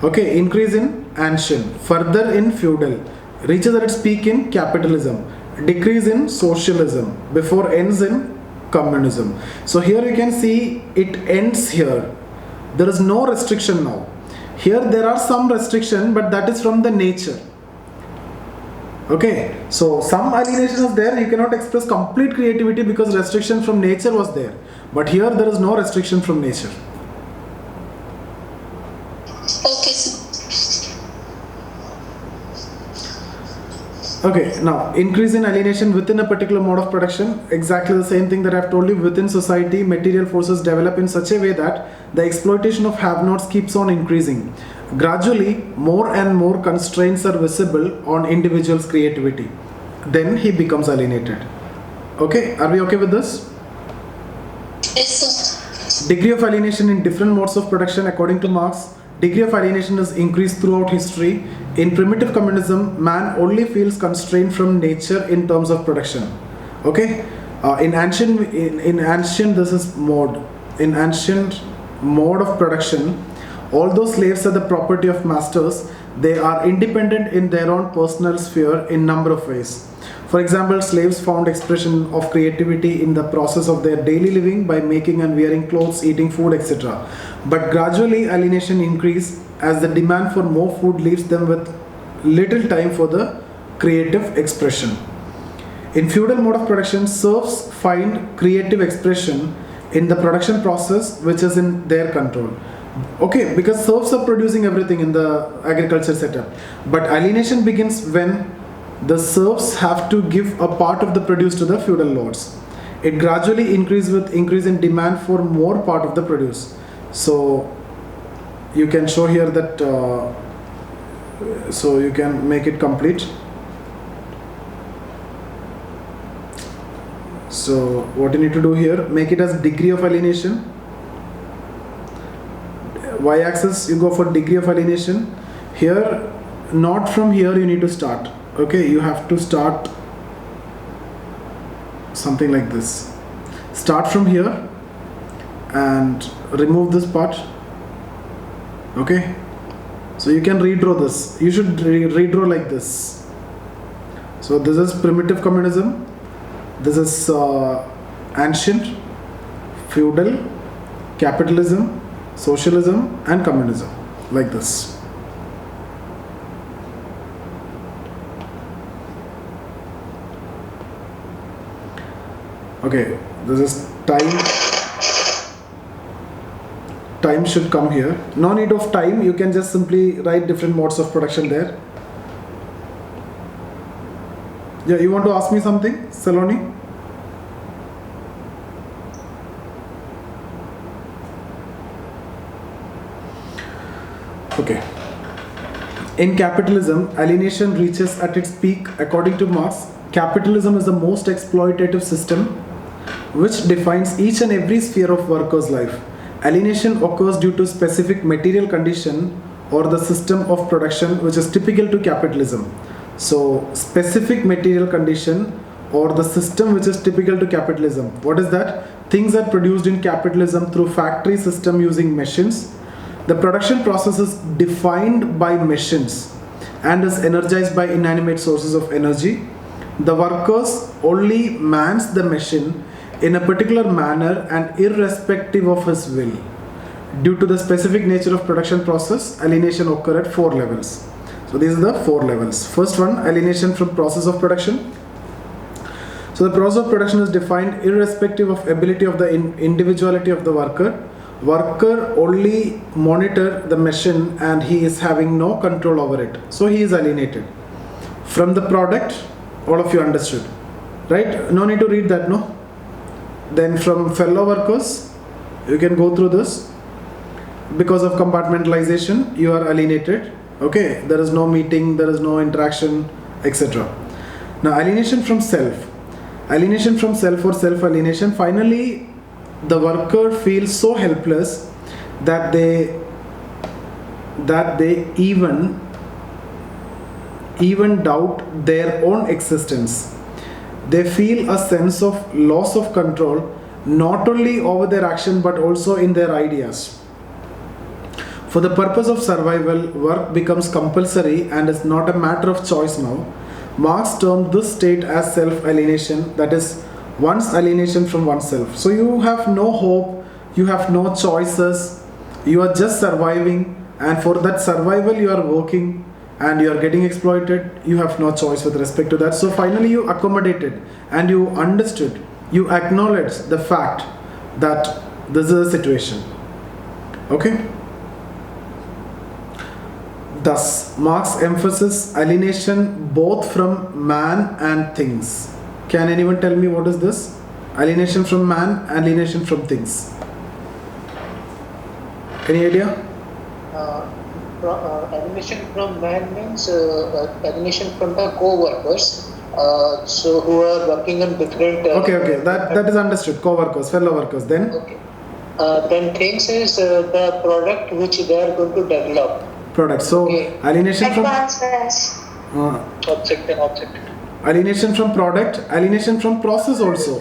okay, increase in ancient, further in feudal, reaches at its peak in capitalism, decrease in socialism before ends in communism. So here you can see it ends here. There is no restriction now. Here there are some restriction, but that is from the nature. Okay, so some alienation is there. You cannot express complete creativity because restriction from nature was there. But here there is no restriction from nature. Okay, sir. Okay, now increase in alienation within a particular mode of production. Exactly the same thing that I have told you. Within society, material forces develop in such a way that the exploitation of have-nots keeps on increasing. Gradually, more and more constraints are visible on individual's creativity. Then he becomes alienated. Okay, are we okay with this? Yes, sir. Degree of alienation in different modes of production. According to Marx, degree of alienation is increased throughout history. In primitive communism, man only feels constrained from nature in terms of production. Okay, in ancient this is mode. In ancient mode of production, although slaves are the property of masters, they are independent in their own personal sphere in number of ways. For example, slaves found expression of creativity in the process of their daily living by making and wearing clothes, eating food, etc. But gradually alienation increased as the demand for more food leaves them with little time for the creative expression. In feudal mode of production, serfs find creative expression in the production process which is in their control. Okay, because serfs are producing everything in the agriculture setup. But alienation begins when the serfs have to give a part of the produce to the feudal lords. It gradually increases with increase in demand for more part of the produce. So you can show here that, so you can make it complete. So what you need to do here, make it as degree of alienation. Y-axis, you go for degree of alienation. Here, not from here you need to start. Okay, you have to start something like this. Start from here and remove this part. Okay, so you can redraw this. You should redraw like this. So this is primitive communism. This is ancient, feudal, capitalism, socialism, and communism, like this. Okay, this is time. Time should come here. No need of time, you can just simply write different modes of production there. Yeah, you want to ask me something, Saloni? Okay. In capitalism, alienation reaches at its peak. According to Marx, capitalism is the most exploitative system which defines each and every sphere of workers' life. Alienation occurs due to specific material condition or the system of production which is typical to capitalism. So, specific material condition or the system which is typical to capitalism. What is that? Things are produced in capitalism through factory system using machines. The production process is defined by machines and is energized by inanimate sources of energy. The workers only mans the machine in a particular manner and irrespective of his will. Due to the specific nature of production process, alienation occur at 4 levels. So these are the 4 levels. First one, alienation from process of production. So the process of production is defined irrespective of ability of the individuality of the worker. Worker only monitor the machine and he is having no control over it. So he is alienated. From the product, all of you understood, right? No need to read that, no? Then from fellow workers, you can go through this. Because of compartmentalization, you are alienated. Okay, there is no meeting, there is no interaction, etc. Now alienation from self. Alienation from self or self-alienation. Finally, the worker feels so helpless that they even doubt their own existence. They feel a sense of loss of control not only over their action but also in their ideas. For the purpose of survival, work becomes compulsory and is not a matter of choice now. Marx termed this state as self-alienation, that is, one's alienation from oneself. So you have no hope, you have no choices, you are just surviving, and for that survival you are working and you are getting exploited. You have no choice with respect to that. So finally you accommodated and you understood, you acknowledged the fact that this is a situation. Okay? Thus, Marx emphasizes alienation both from man and things. Can anyone tell me what is this? Alienation from man, alienation from things. Any idea? Alienation from man means alienation from the co-workers, so who are working on different. Okay, that is understood. Co-workers, fellow workers. Then. Okay. Then things is the product which they are going to develop. Product. So Okay. alienation from Advancements. Object and object. alienation from product, alienation from process also.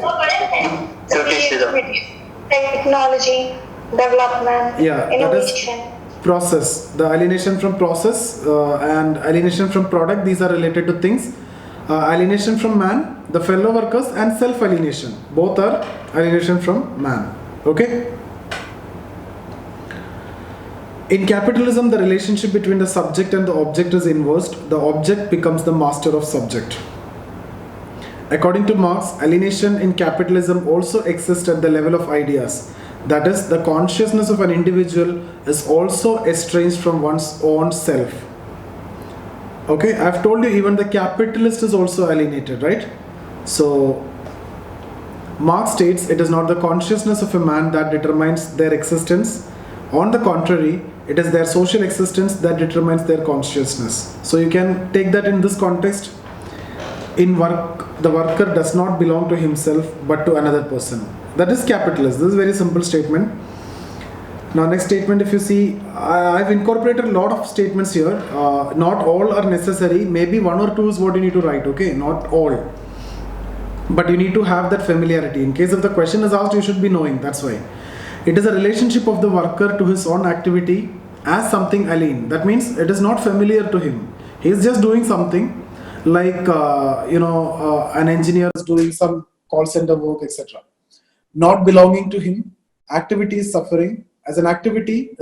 Technology, development, Yeah, that is innovation. process. The alienation from process and alienation from product, these are related to things. Alienation from man, the fellow workers, and self-alienation. Both are alienation from man. Okay? In capitalism, the relationship between the subject and the object is inversed. The object becomes the master of subject. According to Marx, alienation in capitalism also exists at the level of ideas. That is, the consciousness of an individual is also estranged from one's own self. Okay, I've told you even the capitalist is also alienated, right? So, Marx states it is not the consciousness of a man that determines their existence, On the contrary, it is their social existence that determines their consciousness. So you can take that in this context. In work, the worker does not belong to himself but to another person. That is capitalist. This is a very simple statement. Now, next statement, if you see, I've incorporated a lot of statements here. Not all are necessary. Maybe one or two is what you need to write, okay? Not all. But you need to have that familiarity. In case if the question is asked, you should be knowing. That's why. It is a relationship of the worker to his own activity as something alien. That means it is not familiar to him. He is just doing something like, an engineer is doing some call center work, etc. Not belonging to him. Activity is suffering as an activity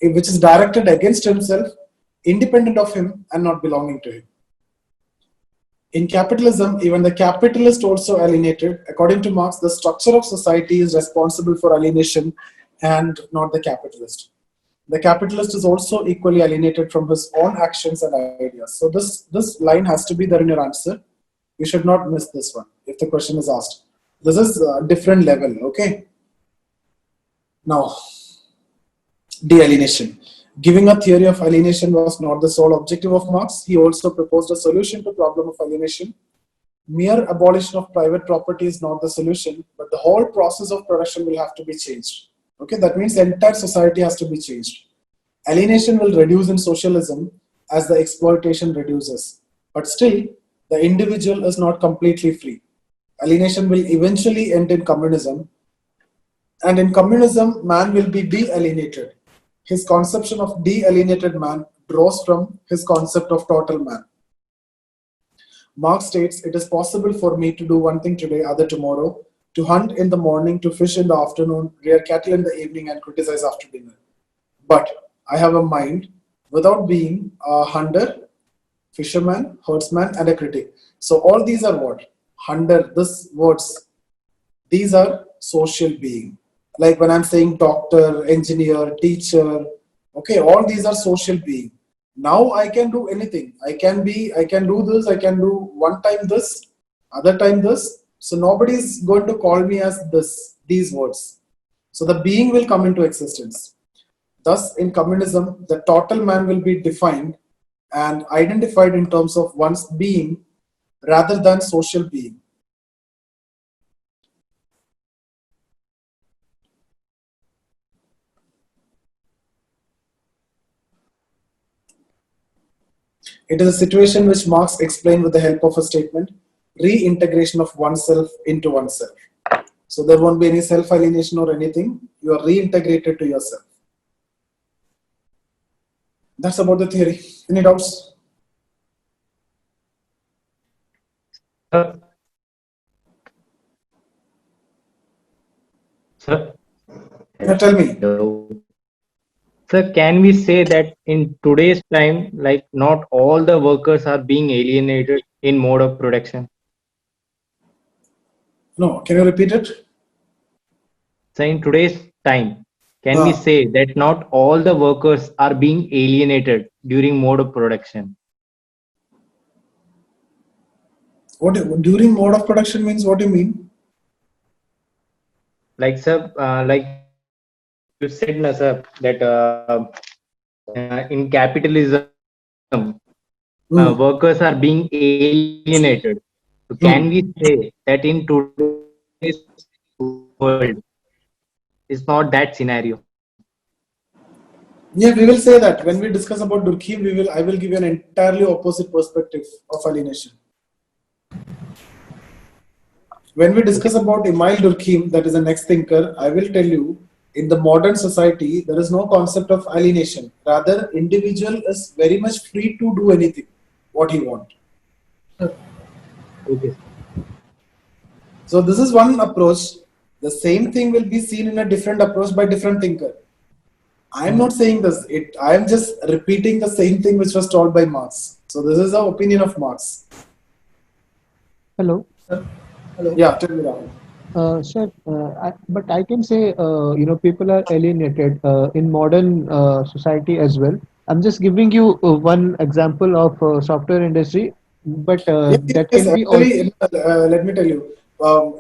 which is directed against himself, independent of him and not belonging to him. In capitalism, even the capitalist also alienated. According to Marx, the structure of society is responsible for alienation and not the capitalist. The capitalist is also equally alienated from his own actions and ideas. So this line has to be there in your answer. You should not miss this one if the question is asked. This is a different level, okay? Now, de-alienation. Giving a theory of alienation was not the sole objective of Marx. He also proposed a solution to the problem of alienation. Mere abolition of private property is not the solution, but the whole process of production will have to be changed. Okay, that means the entire society has to be changed. Alienation will reduce in socialism as the exploitation reduces. But still, the individual is not completely free. Alienation will eventually end in communism. And in communism, man will be de-alienated. His conception of de-alienated man draws from his concept of total man. Marx states, it is possible for me to do one thing today, other tomorrow, to hunt in the morning, to fish in the afternoon, rear cattle in the evening, and criticize after dinner. But I have a mind without being a hunter, fisherman, herdsman, and a critic. So all these are what? Hunter, these words, these are social being. Like when I'm saying doctor, engineer, teacher, okay, all these are social being. Now I can do anything. I can do this, I can do one time this, other time this. So nobody is going to call me as these words. So the being will come into existence. Thus, in communism, the total man will be defined and identified in terms of one's being rather than social being. It is a situation which Marx explained with the help of a statement, reintegration of oneself into oneself. So there won't be any self-alienation or anything. You are reintegrated to yourself. That's about the theory. Any doubts? Sir, Tell me. sir, can we say that in today's time, like not all the workers are being alienated in mode of production? No, can you repeat it? So in today's time, can we say that not all the workers are being alienated during mode of production? What during mode of production means? What do you mean? Like sir, like you said, na sir, that in capitalism, workers are being alienated. So can we say that in today's world, it's not that scenario? Yeah, we will say that when we discuss about Durkheim, I will give you an entirely opposite perspective of alienation. When we discuss about Emile Durkheim, that is the next thinker, I will tell you, in the modern society, there is no concept of alienation. Rather, individual is very much free to do anything, what he wants. Okay. So this is one approach. The same thing will be seen in a different approach by different thinker. I am not saying this. I am just repeating the same thing which was told by Marx. So this is the opinion of Marx. Hello. Hello. Yeah, tell me Rahul. Sir, but I can say, people are alienated in modern society as well. I'm just giving you one example of software industry, but that can be actually, let me tell you,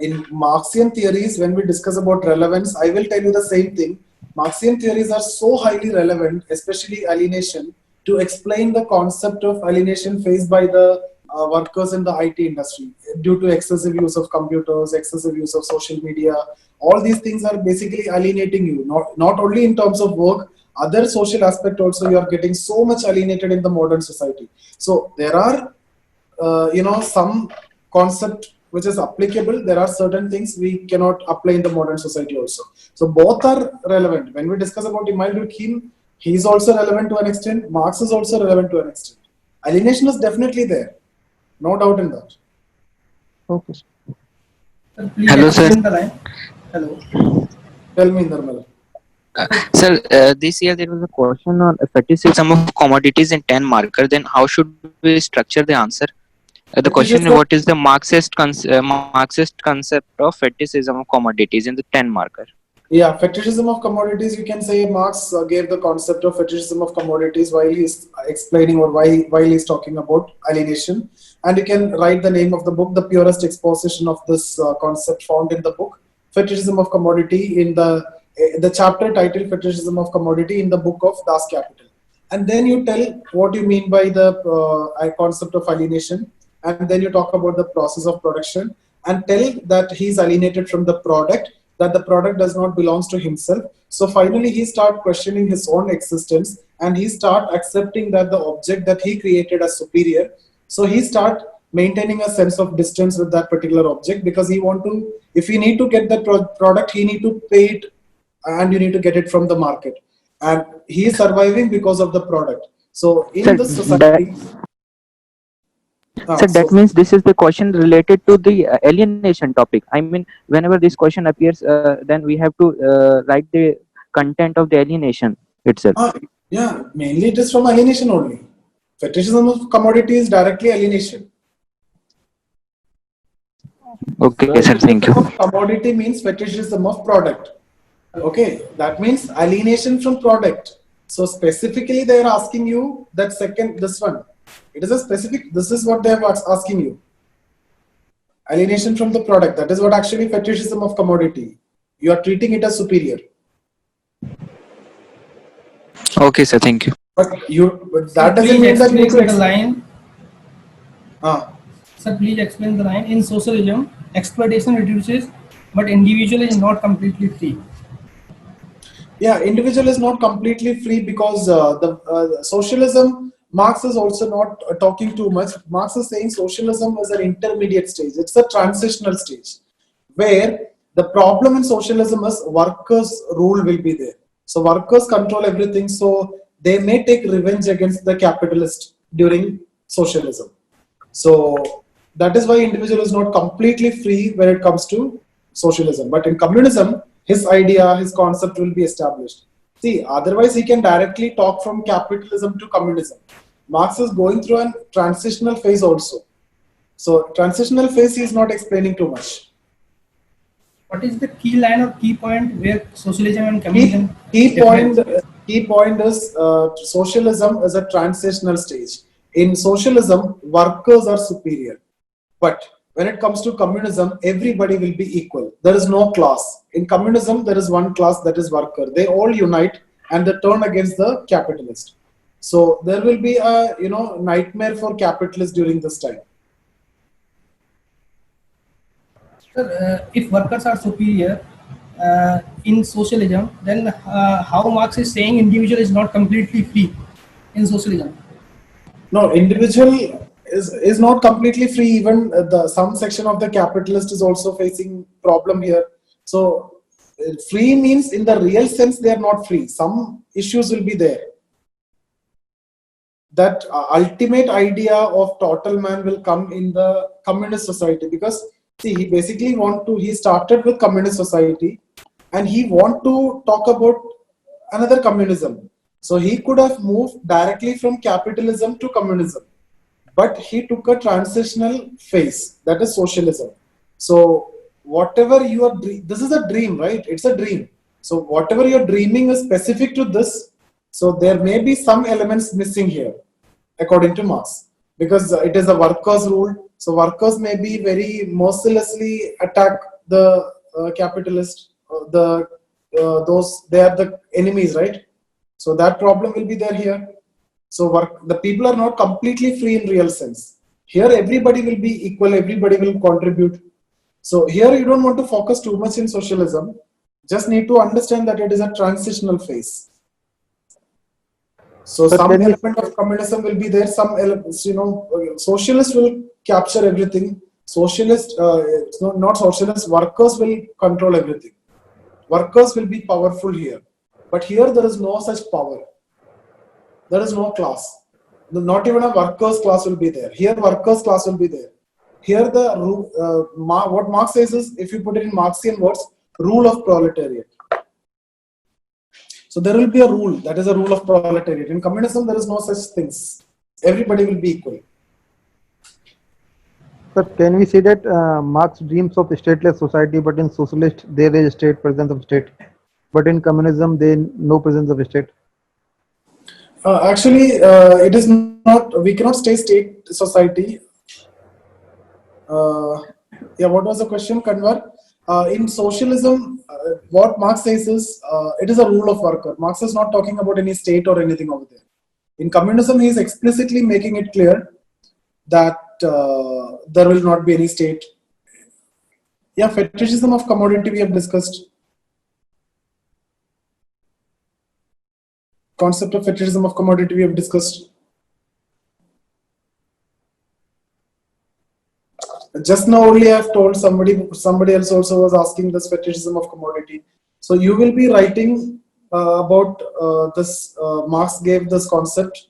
in Marxian theories, when we discuss about relevance, I will tell you the same thing. Marxian theories are so highly relevant, especially alienation, to explain the concept of alienation faced by the workers in the IT industry due to excessive use of computers, excessive use of social media. All these things are basically alienating you, not only in terms of work, other social aspect also. You are getting so much alienated in the modern society. So there are some concept which is applicable. There are certain things we cannot apply in the modern society also. So both are relevant. When we discuss about Immanuel Durkheim, he is also relevant to an extent. Marx is also relevant to an extent. Alienation is definitely there, no doubt in that. Okay, sir. Sir, please Hello, sir. explain the line. Hello. Tell me, Nirmal. Sir, this year there was a question on fetishism of commodities in 10 marker. Then how should we structure the answer? The question is, Fetishism- what is the Marxist concept of fetishism of commodities in the 10 marker? Yeah, fetishism of commodities. You can say Marx gave the concept of fetishism of commodities while he's explaining or while he's talking about alienation. And you can write the name of the book, the purest exposition of this concept found in the book, Fetishism of Commodity, in the chapter titled Fetishism of Commodity in the book of Das Kapital. And then you tell what you mean by the concept of alienation, and then you talk about the process of production and tell that he's alienated from the product, that the product does not belongs to himself. So finally he start questioning his own existence, and he start accepting that the object that he created as superior. So he start maintaining a sense of distance with that particular object, because he want to, if he need to get that product, he need to pay it, and you need to get it from the market, and he is surviving because of the product. So in Sir, this society, Sir, that means this is the question related to the alienation topic. I mean, whenever this question appears, then we have to write the content of the alienation itself. yeah, mainly it is from alienation only. Fetishism of commodity is directly alienation. Okay, sir, thank you. Commodity means fetishism of product. Okay, that means alienation from product. So specifically they are asking you that second, this one. It is a specific, this is what they are asking you. Alienation from the product. That is what actually fetishism of commodity. You are treating it as superior. Okay, sir, thank you. But that doesn't Please mean that you explain should the line. Ah. Sir, please explain the line. In socialism, exploitation reduces, but individual is not completely free. Yeah, individual is not completely free, because the socialism, Marx is also not talking too much. Marx is saying socialism is an intermediate stage. It's a transitional stage where the problem in socialism is workers' rule will be there. So workers control everything. So they may take revenge against the capitalist during socialism. So that is why individual is not completely free when it comes to socialism. But in communism, his idea, his concept will be established. See, otherwise he can directly talk from capitalism to communism. Marx is going through a transitional phase also. So transitional phase he is not explaining too much. What is the key line or key point where socialism and communism? Key point is socialism is a transitional stage. In socialism, workers are superior. But when it comes to communism, everybody will be equal. There is no class. In communism, there is one class, that is worker. They all unite and they turn against the capitalist. So there will be a nightmare for capitalists during this time. Sir, if workers are superior in socialism, then how Marx is saying individual is not completely free in socialism? No, individual is not completely free. Even some section of the capitalist is also facing problem here. So free means in the real sense they are not free. Some issues will be there. That ultimate idea of total man will come in the communist society, because see, he basically he started with communist society and he want to talk about another communism. So he could have moved directly from capitalism to communism, but he took a transitional phase, that is socialism. So whatever you are, this is a dream, right? It's a dream. So whatever you're dreaming is specific to this. So there may be some elements missing here, according to Marx, because it is a workers' rule. So workers may be very mercilessly attack the capitalist, the they are the enemies, right? So that problem will be there here. So the people are not completely free in real sense. Here everybody will be equal, everybody will contribute. So here you don't want to focus too much in socialism. Just need to understand that it is a transitional phase. So But some can we- element of communism will be there. Some elements, socialists will capture everything. Socialist, not socialist, workers will control everything. Workers will be powerful here. But here there is no such power. There is no class. Not even a workers class will be there. Here workers class will be there. Here what Marx says is, if you put it in Marxian words, rule of proletariat. So there will be a rule, that is a rule of proletariat. In communism, there is no such things. Everybody will be equal. But can we say that Marx dreams of stateless society, but in socialist there is state presence of state, but in communism there is no presence of state? Actually, it is not. We cannot stay state society. What was the question, Kanwar? In socialism, what Marx says is it is a rule of worker. Marx is not talking about any state or anything over there. In communism, he is explicitly making it clear that there will not be any state. Yeah, fetishism of commodity we have discussed. Concept of fetishism of commodity we have discussed. Just now only I have told somebody else also was asking this fetishism of commodity. So you will be writing about this, Marx gave this concept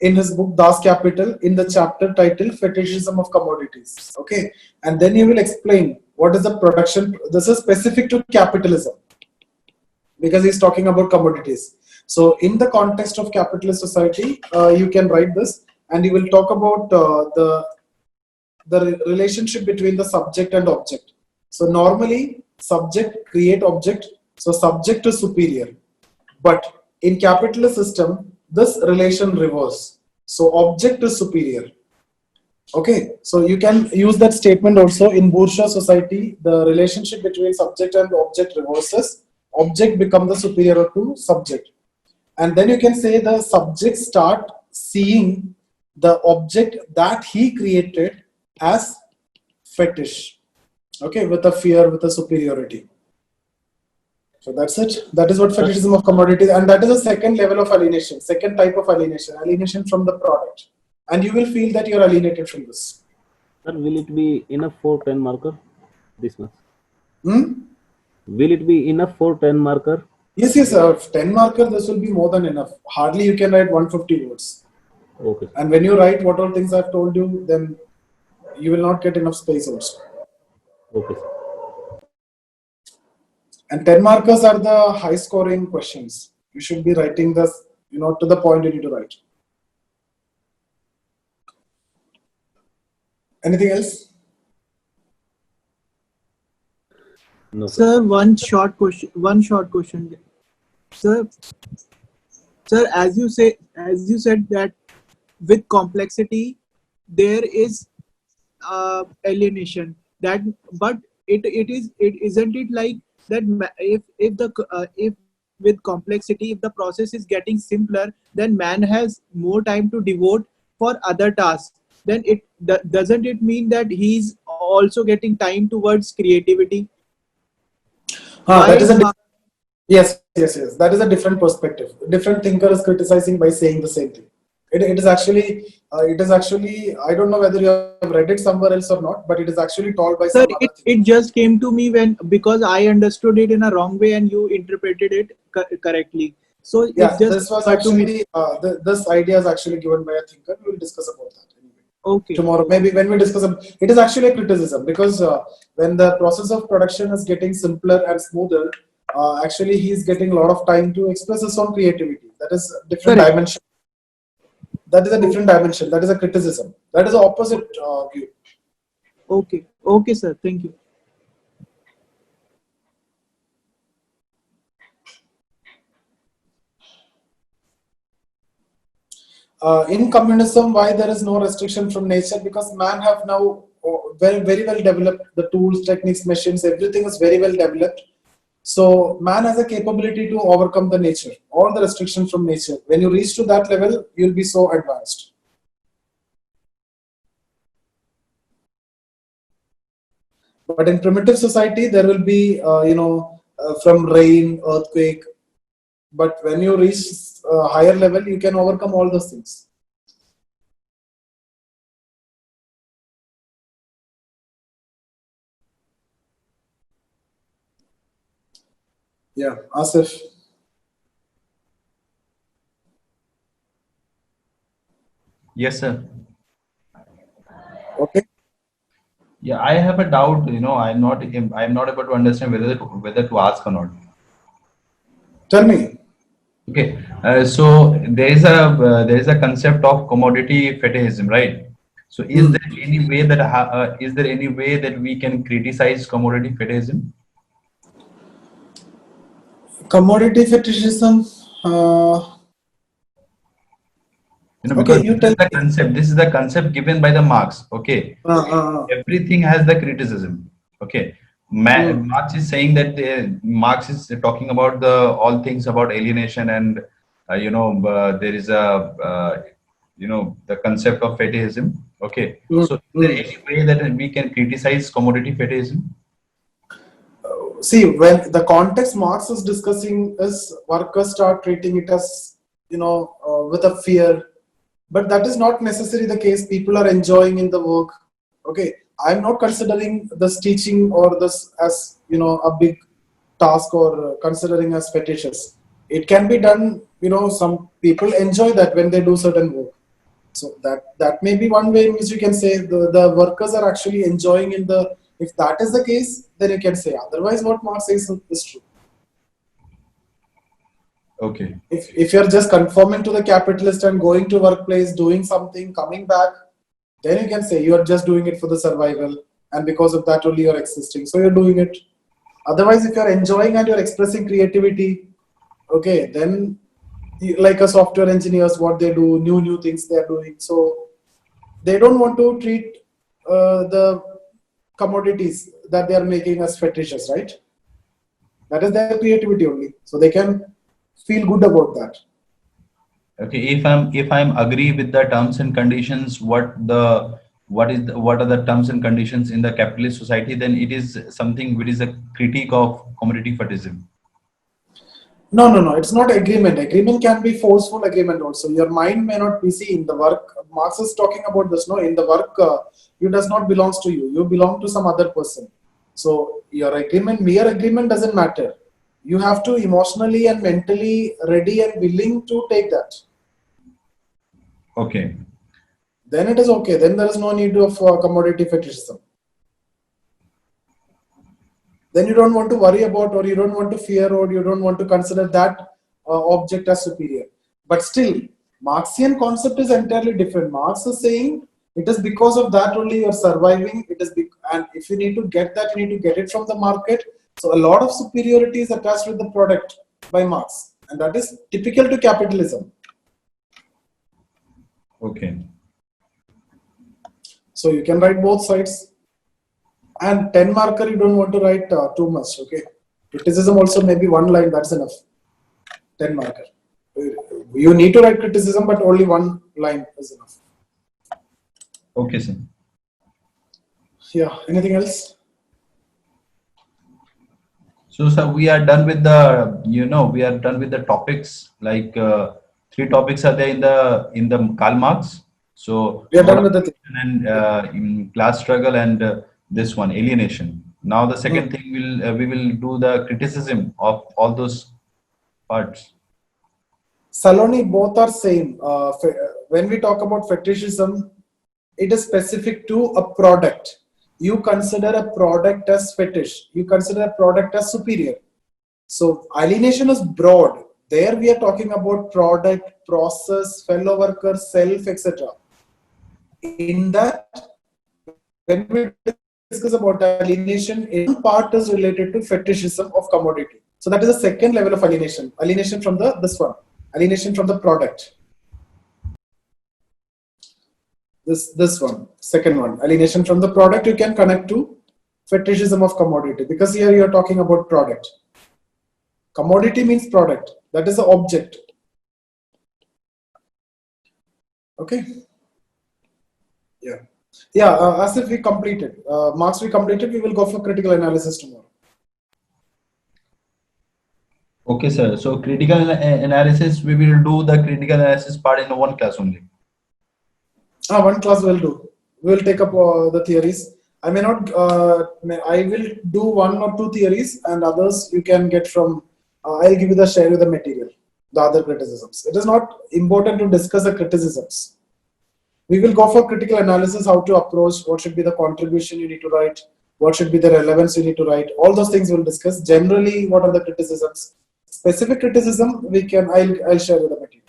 in his book Das Kapital in the chapter titled Fetishism of Commodities. Okay, and then you will explain what is the production. This is specific to capitalism because he's talking about commodities. So in the context of capitalist society, you can write this and you will talk about the relationship between the subject and object. So normally subject create object, so subject is superior. But in capitalist system, this relation reverse. So object is superior. Okay, so you can use that statement also. In bourgeois society, the relationship between subject and object reverses. Object become the superior to subject. And then you can say the subject start seeing the object that he created as fetish, okay, with a fear, with a superiority. So that's it. That is what fetishism of commodities, and that is a second level of alienation, second type of alienation from the product. And you will feel that you are alienated from this. Sir, will it be enough for 10 marker this much? Will it be enough for 10 marker? Yes, 10 marker, this will be more than enough. Hardly you can write 150 words. Okay. And when you write what all things I've told you, then you will not get enough space also. Okay. And 10 markers are the high scoring questions. You should be writing this, to the point you need to write. Anything else? No, Sir, one short question. Sir, as you said that with complexity there is alienation. But isn't it like that? If with complexity, if the process is getting simpler, then man has more time to devote for other tasks. Then doesn't it mean that he's also getting time towards creativity? That is yes. That is a different perspective. Different thinker is criticizing by saying the same thing. It is actually. I don't know whether you have read it somewhere else or not, but it is actually told by. Sir, it just came to me because I understood it in a wrong way and you interpreted it correctly. So yeah, it just this was actually this idea is actually given by a thinker. We will discuss about that. Okay. Tomorrow, maybe when we discuss it is actually a criticism because when the process of production is getting simpler and smoother, actually he is getting a lot of time to express his own creativity. That is a different dimension. That is a different dimension. That is a criticism. That is the opposite view. Okay, sir. Thank you. In communism, why there is no restriction from nature? Because man have now very well developed the tools, techniques, machines. Everything is very well developed, So man has a capability to overcome the nature, all the restrictions from nature. When you reach to that level, you'll be so advanced. But in primitive society, there will be, from rain, earthquake. But when you reach a higher level, you can overcome all those things. Yeah, Asif. Yes, sir. Okay. Yeah, I have a doubt. I'm not able to understand whether to ask or not. Tell me. Okay. So there is a concept of commodity fetishism, right? So is there any way that we can criticize commodity fetishism? Commodity fetishism. Because Okay, you tell me. this is the concept given by the Marx. Okay, everything has the criticism. Okay, Marx is saying that Marx is talking about all things about alienation, and there is the concept of fetishism. Okay, so is there any way that we can criticize commodity fetishism? See, when the context Marx is discussing is workers start treating it as, with a fear. But that is not necessarily the case. People are enjoying in the work. Okay, I'm not considering this teaching or this as, a big task or considering as fetishes. It can be done, some people enjoy that when they do certain work. So that may be one way in which you can say the workers are actually enjoying in the, if that is the case, then you can say. Otherwise, what Marx says is true. Okay. If you're just conforming to the capitalist and going to workplace, doing something, coming back, then you can say you are just doing it for the survival, and because of that only you're existing. So you're doing it. Otherwise, if you're enjoying and you're expressing creativity, okay, then like a software engineers, what they do, new things they're doing. So they don't want to treat the commodities that they are making as fetishes, right? That is their creativity only. So they can feel good about that. Okay, if I'm agree with the terms and conditions, what are the terms and conditions in the capitalist society, then it is something which is a critique of commodity fetishism. No. It's not agreement. Agreement can be forceful agreement also. Your mind may not be seen. The work, Marx is talking about this. No, in the work, you does not belongs to you. You belong to some other person. So your agreement, mere agreement doesn't matter. You have to emotionally and mentally ready and willing to take that. Okay. Then it is okay. Then there is no need of commodity fetishism. Then you don't want to worry about, or you don't want to fear, or you don't want to consider that object as superior. But still, Marxian concept is entirely different. Marx is saying it is because of that only you are surviving. And if you need to get that, you need to get it from the market. So a lot of superiority is attached with the product by Marx, and that is typical to capitalism. Okay. So you can write both sides. And 10 marker, you don't want to write too much. Okay. Criticism also maybe one line, that's enough. 10 marker. You need to write criticism, but only one line is enough. Okay, sir. Yeah. Anything else? So, sir, we are done with the topics. Like 3 topics are there in the Karl Marx. So we are done with the and in class struggle and this one alienation. Now the second thing we will do the criticism of all those parts. Saloni, both are same. When we talk about fetishism, it is specific to a product. You consider a product as fetish. You consider a product as superior. So alienation is broad. There we are talking about product, process, fellow worker, self, etc. In that, when we discuss about alienation, one part is related to fetishism of commodity. So that is the second level of alienation. Alienation from this one. Alienation from the product. This one, second one. Alienation from the product you can connect to fetishism of commodity, because here you are talking about product. Commodity means product. That is the object. Okay. Yeah. Yeah. As if we completed. Marks we completed. We will go for critical analysis tomorrow. Okay, sir. So critical analysis, we will do the critical analysis part in one class only. One class will do. We will take up the theories. I may not. I will do 1 or 2 theories, and others you can get from. I'll give you the share with the material, the other criticisms. It is not important to discuss the criticisms. We will go for critical analysis, how to approach, what should be the contribution you need to write, what should be the relevance you need to write. All those things we'll discuss. Generally, what are the criticisms? Specific criticism, I'll share with the material.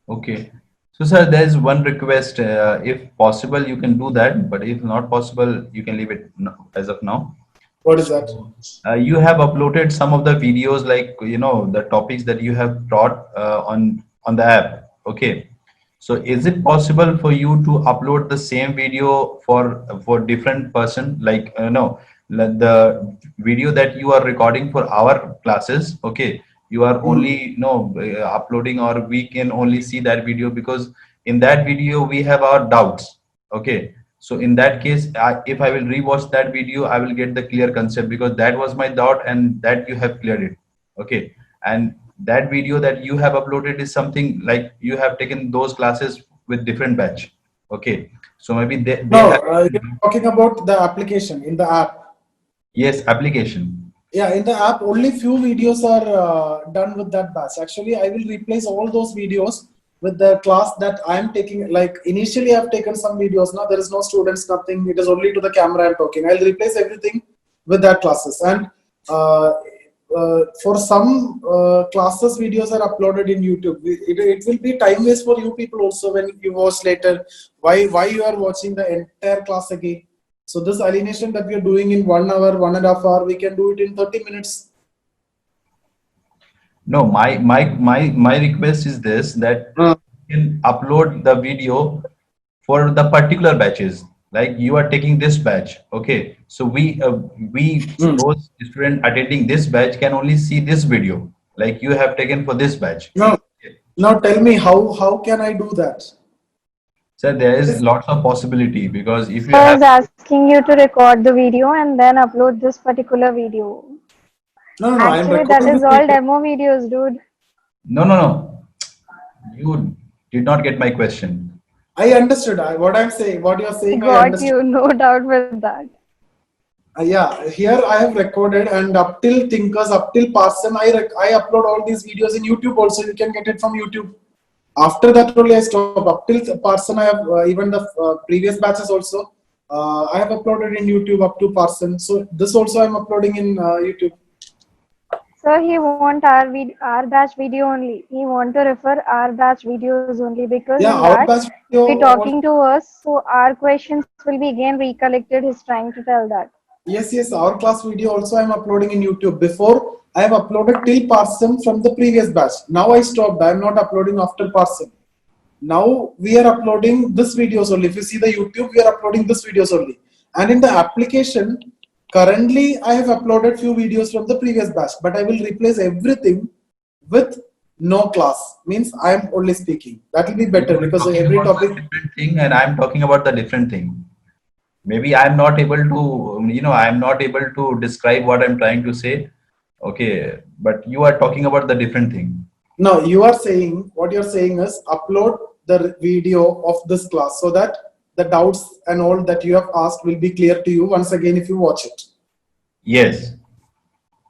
Okay. So, sir, there's one request. If possible, you can do that. But if not possible, you can leave it as of now. What is that? You have uploaded some of the videos, like, the topics that you have taught on the app. Okay. So is it possible for you to upload the same video for different person? Like, the video that you are recording for our classes. Okay. You are only, uploading, or we can only see that video because in that video we have our doubts. Okay. So in that case, if I will rewatch that video, I will get the clear concept, because that was my doubt and that you have cleared it. Okay. And that video that you have uploaded is something like you have taken those classes with different batch. Okay. So maybe you're talking about the application in the app. Yes, application. Yeah, in the app, only few videos are done with that batch. Actually, I will replace all those videos with the class that I am taking. Like initially, I've taken some videos. Now there is no students, nothing. It is only to the camera I'm talking. I'll replace everything with that classes. And for some classes, videos are uploaded in YouTube. It will be time waste for you people also when you watch later. Why you are watching the entire class again? So this alienation that we are doing in 1 hour, 1.5 hours, we can do it in 30 minutes. No, my request is this, that you can upload the video for the particular batches. Like you are taking this batch, okay? So we those students attending this batch can only see this video, like you have taken for this batch. No. Now tell me how can I do that? Sir, there is lots of possibility, because if you I was asking you to record the video and then upload this particular video. No, actually that is all demo videos, dude. No. You did not get my question. I understood what I'm saying. What you're saying, Got you, no doubt with that. Yeah, here I have recorded, and up till Thinkers, up till Parson, I upload all these videos in YouTube also. You can get it from YouTube. After that only I stop. Up till Parson, I have even the previous batches also. I have uploaded in YouTube up to Parson. So this also I'm uploading in YouTube. So he want our batch video only. He want to refer our batch videos only, because our batch video be talking to us. So our questions will be again recollected. He's trying to tell that. Yes. Our class video also I'm uploading in YouTube. Before I have uploaded till Parson from the previous batch. Now I stopped. I'm not uploading after Parson. Now we are uploading this videos only. If you see the YouTube, we are uploading this videos only. And in the application, currently I have uploaded few videos from the previous batch, but I will replace everything with no class. Means I am only speaking. That will be better, because every topic different thing, and I'm talking about the different thing. Maybe I'm not able to, I'm not able to describe what I'm trying to say. Okay, but you are talking about the different thing. No, you are saying, what you're saying is upload the video of this class so that the doubts and all that you have asked will be clear to you once again if you watch it. Yes.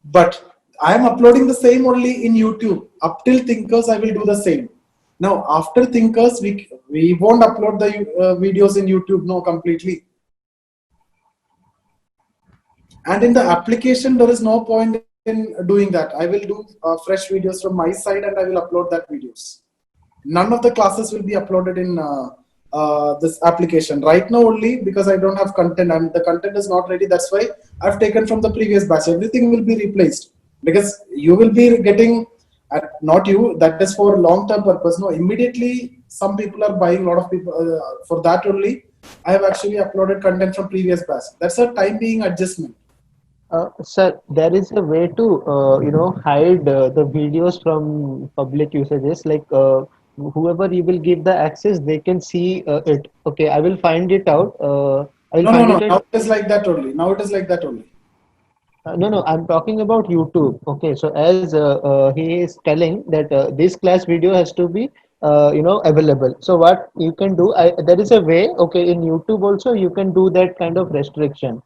But I am uploading the same only in YouTube. Up till Thinkers, I will do the same. Now, after Thinkers, we won't upload the videos in YouTube, no, completely. And in the application, there is no point in doing that. I will do fresh videos from my side and I will upload that videos. None of the classes will be uploaded in this application right now, only because I don't have content and the content is not ready. That's why I've taken from the previous batch. Everything will be replaced, because you will be getting, not you, that is for long-term purpose. No, immediately some people are buying, a lot of people for that only. I have actually uploaded content from previous batch. That's a time being adjustment. Sir, there is a way to hide the videos from public usages. Like whoever you will give the access, they can see it. Okay, I will find it out. I will No, no, find no. it. Now it is like that only. Now it is like that only. No, no, I'm talking about YouTube. Okay, so as he is telling that this class video has to be, available. So what you can do, there is a way. Okay, in YouTube also you can do that kind of restriction.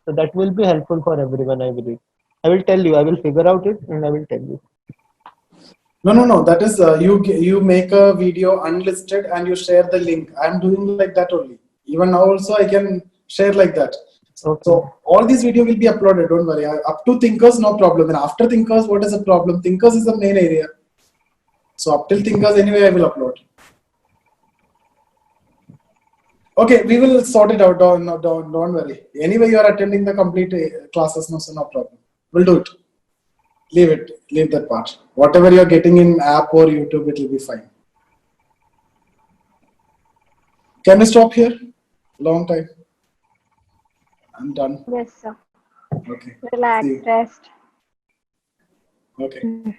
So that will be helpful for everyone, I believe. I will tell you. I will figure out it and I will tell you. No, no, no. That is you make a video unlisted and you share the link. I'm doing like that only. Even now also I can share like that. Okay. So all these video will be uploaded. Don't worry. Up to Thinkers, no problem. And after Thinkers, what is the problem? Thinkers is the main area. So up till Thinkers, anyway, I will upload. Okay, we will sort it out. Don't worry. Anyway, you are attending the complete classes, no, so no problem. We'll do it. Leave it. Leave that part. Whatever you are getting in app or YouTube, it will be fine. Can we stop here? Long time. I'm done. Yes, sir. Okay. Relax, See you. rest. Okay.